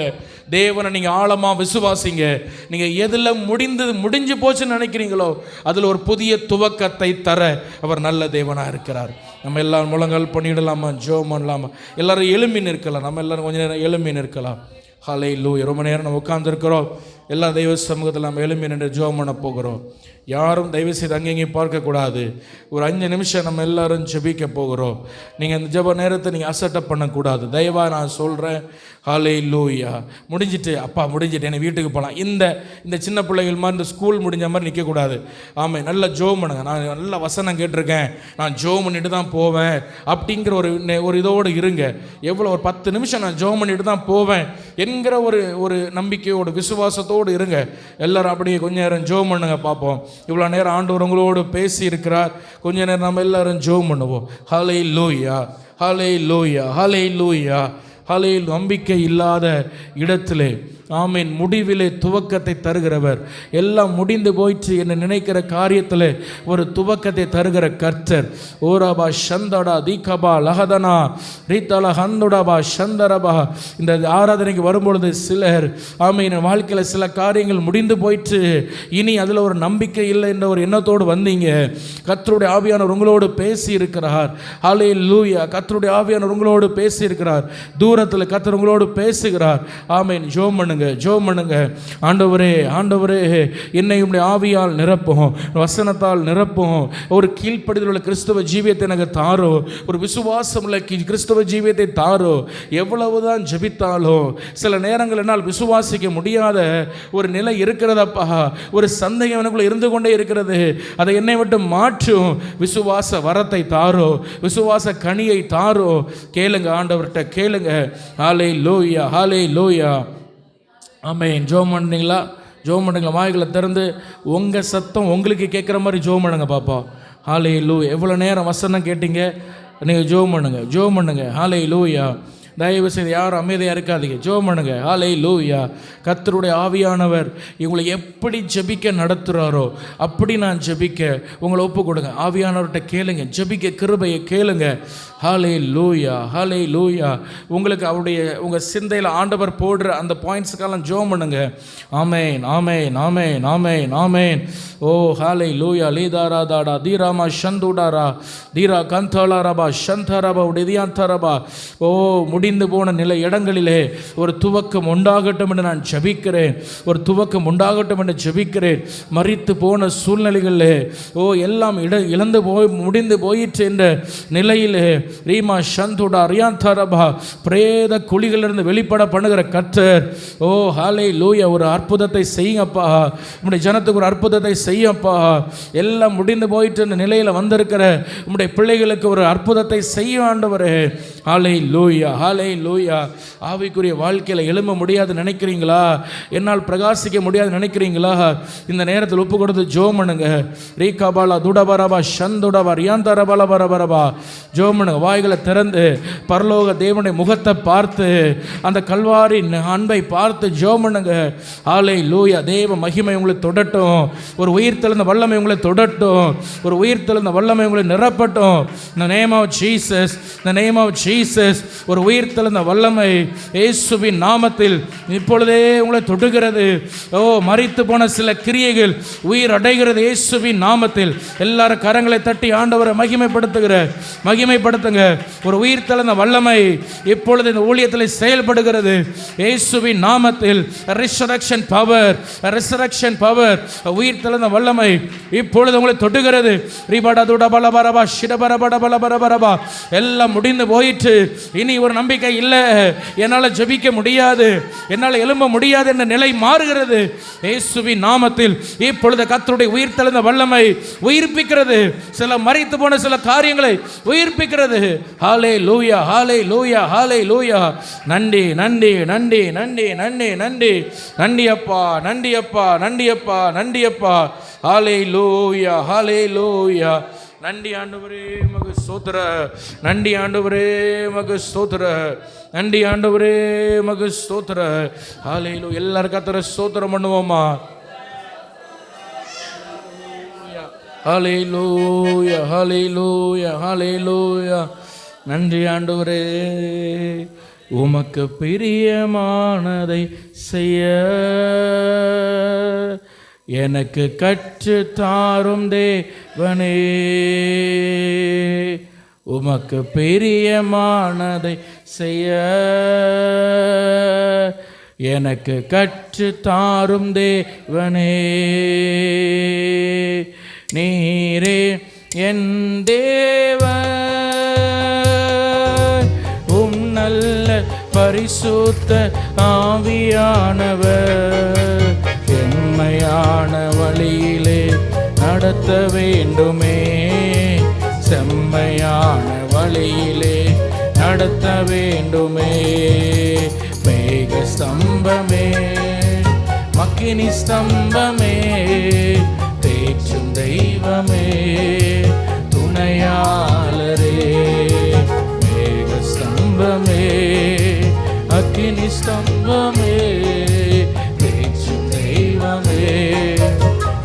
தேவனை நீங்கள் ஆழமாக விசுவாசிங்க. நீங்கள் எதில் முடிஞ்சு போச்சுன்னு நினைக்கிறீங்களோ அதில் ஒரு புதிய துவக்கத்தை தர அவர் நல்ல தேவனாக இருக்கிறார். நம்ம எல்லாரும் முழங்கால் பண்ணிடலாமா, ஜெபம் பண்ணலாமா? எல்லாரும் எழும்பி நிற்கலாம். நம்ம எல்லாரும் கொஞ்சம் நேரம் எழும்பி நிற்கலாம். ஹல்லேலூயா. ரொம்ப நேரம் நம்ம உட்கார்ந்துருக்கிறோம். எல்லா தெய்வ சமூகத்தில் நம்ம எழும்பி நின்று ஜெபம் பண்ண போகிறோம். யாரும் தயவு செய்து அங்கேயும் பார்க்கக்கூடாது. ஒரு 5 நிமிஷம் நம்ம எல்லாரும் ஜெபிக்க போகிறோம். நீங்கள் இந்த ஜெப நேரத்தை நீங்கள் அசட்டப் பண்ணக்கூடாது. தயவாக நான் சொல்கிறேன். ஹல்லேலூயா. முடிஞ்சிட்டு அப்பா முடிஞ்சிட்டு என்னை வீட்டுக்கு போகலாம். இந்த சின்ன பிள்ளைகள் மாதிரி இந்த ஸ்கூல் முடிஞ்ச மாதிரி நிற்கக்கூடாது. ஆமாம், நல்லா ஜெபம் பண்ணுங்க. நான் நல்ல வசனம் கேட்டிருக்கேன், நான் ஜெபம் பண்ணிட்டு தான் போவேன் அப்படிங்கிற ஒரு இதோடு இருங்க. எவ்வளோ ஒரு 10 நிமிஷம் நான் ஜெபம் பண்ணிட்டு தான் போவேன் என்கிற ஒரு நம்பிக்கையோடு விசுவாசத்தோடு இருங்க. எல்லாரும் அப்படியே கொஞ்ச நேரம் ஜெபம் பண்ணுங்க பார்ப்போம். இவ்வளோ நேரம் ஆண்டவர் உங்களோடு பேசி இருக்கிறார். கொஞ்ச நேரம் நம்ம எல்லாரும் ஜெபம் பண்ணுவோம். ஹல்லேலூயா, ஹல்லேலூயா, ஹல்லேலூயா, ஹல்லேலூயா. நம்பிக்கை இல்லாத இடத்திலே ஆமீன் முடிவிலே துவக்கத்தை தருகிறவர். எல்லாம் முடிந்து போயிற்று என்று நினைக்கிற காரியத்தில் ஒரு துவக்கத்தை தருகிற கர்த்தர். ஓராபா சந்தடா தீகபா லஹதனா ரீத்தல ஹந்துடபா சந்தரபா. இந்த ஆராதனைக்கு வரும்பொழுது சிலர் ஆமீன் வாழ்க்கையில் சில காரியங்கள் முடிந்து போயிற்று, இனி அதில் ஒரு நம்பிக்கை இல்லை என்ற ஒரு எண்ணத்தோடு வந்தீங்க. கர்த்தருடைய ஆவியானவர் உங்களோடு பேசி இருக்கிறார். ஹல்லேலூயா. கர்த்தருடைய ஆவியானவர் உங்களோடு பேசி இருக்கிறார். தூரத்தில் கர்த்தர் உங்களோடு பேசுகிறார். ஆமீன். ஜெபம் பண்ணுங்க, ஜெபம் பண்ணுங்க. ஆண்டவரே, ஆண்டவரே என்னை உம்முடைய ஆவியால் நிரப்பும், வசனத்தால் நிரப்பும். ஒரு கீழ்ப்படிதல் உள்ள கிறிஸ்தவ ஜீவியத்தை எனக்கு தாரோ, ஒரு விசுவாசம் உள்ள கிறிஸ்தவ ஜீவியத்தை தாரோ. எவ்வளவுதான் ஜெபித்தாலும் சில நேரங்கள் என்னால் விசுவாசிக்க முடியாத ஒரு நிலை இருக்கிறதப்பா. ஒரு சந்தேகம் எனக்குள்ள இருந்து கொண்டே இருக்கிறது. அதை என்னை விட்டு மாற்றும். விசுவாச வரத்தை தாரோ, விசுவாச கனியை தாரோ. கேளுங்க, ஆண்டவர்கிட்ட கேளுங்க. ஹல்லேலூயா, ஹல்லேலூயா. ஆமென். ஜெபம் பண்ணுறீங்களா? ஜெபம் பண்ணுங்களா? வாய்களை திறந்து உங்கள் சத்தம் உங்களுக்கு கேட்குற மாதிரி ஜெபம் பண்ணுங்க பாப்பா. ஹல்லேலூயா. எவ்வளோ நேரம் வசனம் கேட்டீங்க? நீங்கள் ஜெபம் பண்ணுங்க, ஜெபம் பண்ணுங்க. ஹல்லேலூயா. தயவு செய்து யாரும் அமைதியாக இருக்காதீங்க, ஜெபம் பண்ணுங்க. ஹல்லேலூயா. கர்த்தருடைய ஆவியானவர் இவங்களை எப்படி ஜெபிக்க நடத்துகிறாரோ அப்படி நான் ஜெபிக்க உங்களை ஒப்பு கொடுங்க. ஆவியானவர்கிட்ட கேளுங்க, ஜெபிக்க கிருபையை கேளுங்க. ஹல்லேலூயா, ஹல்லேலூயா. உங்களுக்கு அவருடைய உங்கள் சிந்தையில் ஆண்டவர் போடுற அந்த பாயிண்ட்ஸுக்கெல்லாம் ஜெபம் பண்ணுங்க. ஆமேன், ஆமேன், ஆமேன், ஆமேன், ஆமேன். ஓ ஹல்லேலூயா. லீதாரா தாடா தீராமா சந்துடாரா தீரா கந்தலாரபா சந்தரபா உடையாந்தரபா. ஓ முடிந்து போன நிலை இடங்களிலே ஒரு துவக்கம் உண்டாகட்டும் என்று நான் ஜெபிக்கிறேன். ஒரு துவக்கம் உண்டாகட்டும் என்று ஜெபிக்கிறேன். மரித்து போன சூழ்நிலைகளிலே எல்லாம் இழந்து முடிந்து போயிற்று என்ற நிலையிலே ரீமா சந்துடா ரியாந்தரபா பிரேத குழிகளிலிருந்து வெளிப்பட பண்ணுகிற கர்த்தர். ஹல்லேலூயா. ஒரு அற்புதத்தை செய்யுங்கப்பா. உம்முடைய ஜனத்துக்கு ஒரு அற்புதத்தை செய்யப்பா. எல்லாம் முடிந்து போயிட்டு என்ற நிலையில் வந்திருக்கிற உம்முடைய பிள்ளைகளுக்கு ஒரு அற்புதத்தை செய்ய ஆண்டவரே. ஹல்லேலூயா, ஹல்லேலூயா. ஆவிக்குரிய வாழ்க்கையில் எழும்ப முடியாது நினைக்கிறீங்களா? என்னால் பிரகாசிக்க முடியாது நினைக்கிறீங்களா? இந்த நேரத்தில் ஒப்பு கொடுத்து ஜெபம் பண்ணுங்க. ரீகாபாலா துடபரபா சந்துடபா ரியாந்தரபல பரபரபா. ஜெபம் பண்ணுங்க. வாய்களை திறந்து பரலோக தேவனுடைய முகத்தை பார்த்து அந்த கல்வாரி அன்பை பார்த்து ஜெபம் பண்ணுங்க. ஹல்லேலூயா. தேவ மகிமை உங்களை தொடட்டும். ஒரு உயிர் தெழுந்த வல்லமை உங்களை தொடட்டும். ஒரு உயிர் தெழுந்த வல்லமை உங்களை நிரப்பட்டும். இந்த நேம் ஆஃப் ஜீசஸ், இந்த நேம் ஆஃப் ஜீசஸ். ஒரு உயிர் தெழுந்த வல்லமை இயேசுவின் நாமத்தில் இப்பொழுதே உங்களை தொடுகிறது. மரித்து போன சில கிரியைகள் உயிர் அடைகிறது இயேசுவின் நாமத்தில். எல்லாரும் கரங்களை தட்டி ஆண்டவரை மகிமைப்படுத்துங்க. ஒரு உயிர் தெழுந்த வல்லமை இப்பொழுது இந்த ஊழியத்தில் செயல்படுகிறது இயேசுவின் நாமத்தில். Resurrection power, resurrection power. உயிர் தெழுந்த வல்லமை இப்பொழுது உங்களை தொடுகிறது. எல்லாம் முடிந்து போயிற்று. போயிற்று, இனி ஒரு நம்பிக்கை இல்லை, என்னால் ஜெபிக்க முடியாது, என்னால் எழும்ப முடியாது என்ற நிலை மாறுகிறது. இயேசுவின் நாமத்தில் இப்பொழுது கர்த்தருடைய உயிர்த்தெழுந்த வல்லமை உயிர்ப்பிக்கிறது. சில மரித்து போன சில காரியங்களை உயிர்ப்பிக்கிறது. ஹல்லேலூயா, ஹல்லேலூயா, ஹல்லேலூயா. நன்றி நன்றி நன்றி நன்றி நன்றி நன்றி நன்றி அப்பா, நன்றி அப்பா, நன்றி அப்பா, நன்றி அப்பா. ஹல்லேலூயா, ஹல்லேலூயா. நன்றி ஆண்டவரே மகு ஸ்தோத்திர, நன்றி ஆண்டவரே மகு ஸ்தோத்திர, நன்றி ஆண்டவரே மகு ஸ்தோத்திர. ஹல்லேலூயா. எல்லாரும் கர்த்தரை ஸ்தோத்திரம் பண்ணுவோமா? ஹல்லேலூயா, ஹல்லேலூயா, ஹல்லேலூயா. நன்றி ஆண்டவரே. உமக்கு பிரியமானதை செய்ய எனக்கு கற்று தாரும் தேவனே. உமக்கு பிரியமானதை செய்ய எனக்கு கற்று தாரும் தேவனே. நீரே என் தேவன், உம் நல்ல பரிசுத்த ஆவியானவர் செம்மையான வழியிலே நடத்த வேண்டுமே, செம்மையான வழியிலே நடத்த வேண்டுமே. மேக ஸ்தம்பமே, மக்கினி ஸ்தம்பமே, தேற்றும் தெய்வமே, துணையாளரே. மேக ஸ்தம்பமே, அக்கினி ஸ்தம்பமே, தேற்றும் தெய்வமே,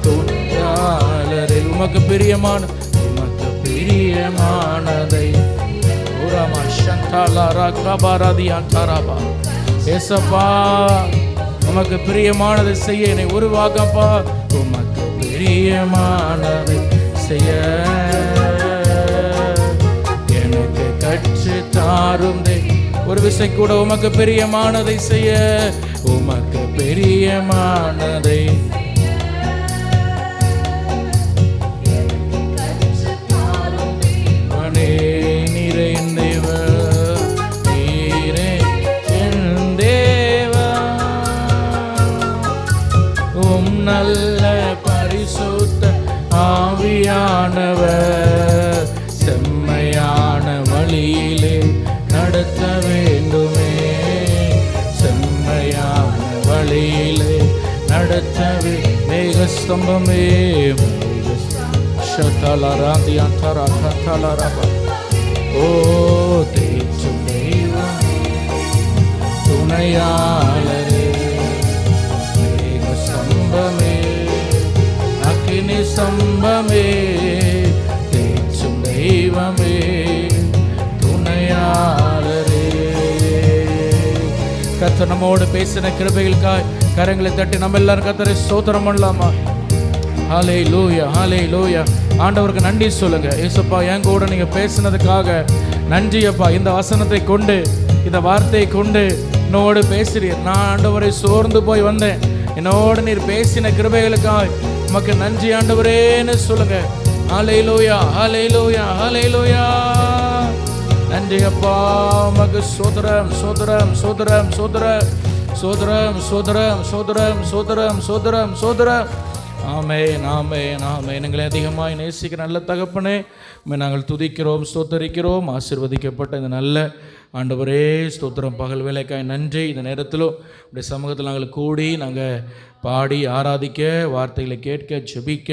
துணையாளரே. உமக்கு பிரியமான, உமக்கு பிரியமானதை ஏசப்பா, உமக்கு பிரியமானதை செய்ய என்னை உருவாக்கப்பா. உமக்கு பிரியமானதை செய்ய எனக்கு கற்று தாரும். ஒரு விசை கூட உமக்கு பிரியமானதை செய்ய, உமக்கு பிரியமானதை நல்ல பரிசுத்த ஆவியானவர் செம்மையான வழியிலே நடத்த வேண்டுமே, செம்மையான வழியிலே நடத்தவே. மேகஸ்தம்பமே, ஓ தேற்றும் தெய்வம், துணையாளரே. மேகஸ்தம்பமே, அக்கினி ஸ்தம்பமே, தேற்றும் தெய்வமே, துணையாளரே. கர்த்தர் நம்மோடு பேசின கிருபைகளுக்காய் கரங்களை தட்டி நம்ம எல்லாரும் கர்த்தரை ஸ்தோத்திரம் பண்ணலாமா? ஹல்லேலூயா, ஹல்லேலூயா. ஆண்டவருக்கு நன்றி சொல்லுங்க. ஏசப்பா, என் கூட நீங்க பேசினதுக்காக நன்றி அப்பா. இந்த வசனத்தை கொண்டு, இந்த வார்த்தையை கொண்டு என்னோடு பேசுறீர். நான் ஆண்டவரை சோர்ந்து போய் வந்தேன், என்னோடு நீர் பேசின கிருபைகளுக்காய் உமக்கு நன்றி ஆண்டவரேன்னு சொல்லுங்க. ஹல்லேலூயா, ஹல்லேலூயா, ஹல்லேலூயா. நன்றி அப்பா, உமக்கு சோதரம் சோதரம் சோதரம் சோதரம் சோதரம் சோதரம் சோதரம் சோதரம் சோதரம் சோதரம். ஆமென், ஆமென், ஆமென். எங்களை அதிகமாக நேசிக்கிற நல்ல தகப்பனே, நாங்கள் துதிக்கிறோம், ஸ்தோத்தரிக்கிறோம். ஆசீர்வதிக்கப்பட்ட இந்த நல்ல ஆண்டவரே ஸ்தோத்திரம். பகல் வேலைக்காய் நன்றி. இந்த நேரத்திலும் உடைய சமூகத்தில் நாங்கள் கூடி நாங்கள் பாடி ஆராதிக்க, வார்த்தைகளை கேட்க, ஜெபிக்க,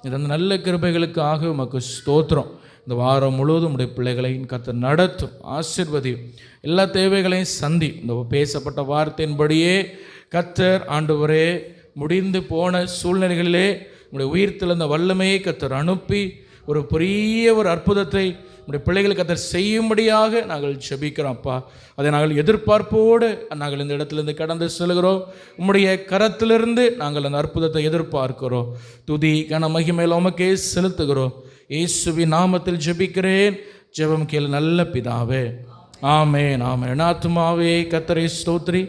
இந்த நல்ல கிருபைகளுக்காக உமக்கு ஸ்தோத்திரம். இந்த வாரம் முழுவதும் உடைய பிள்ளைகளை கர்த்தர் நடத்தும், ஆசீர்வதியும், எல்லா தேவைகளையும் சந்தி. இந்த பேசப்பட்ட வார்த்தையின்படியே கர்த்தர் ஆண்டவரே முடிந்து போன சூழ்நிலைகளிலே உடைய உயிர்த்தெழுந்த வல்லமையை கர்த்தர் அனுப்பி ஒரு பெரிய ஒரு அற்புதத்தை உடைய பிள்ளைகளுக்கு கர்த்தர் செய்யும்படியாக நாங்கள் ஜெபிக்கிறோம் அப்பா. அதை நாங்கள் எதிர்பார்ப்போடு நாங்கள் இந்த இடத்திலிருந்து கடந்து செல்கிறோம். உம்முடைய கரத்திலிருந்து நாங்கள் அந்த அற்புதத்தை எதிர்பார்க்கிறோம். துதி கன மகிமையில் உமக்கே செலுத்துகிறோம். இயேசுவின் நாமத்தில் ஜெபிக்கிறேன், ஜெபம் கேளு நல்ல பிதாவே, ஆமென், ஆமென். ஆத்துமாவே கர்த்தரை ஸ்தோத்திரி,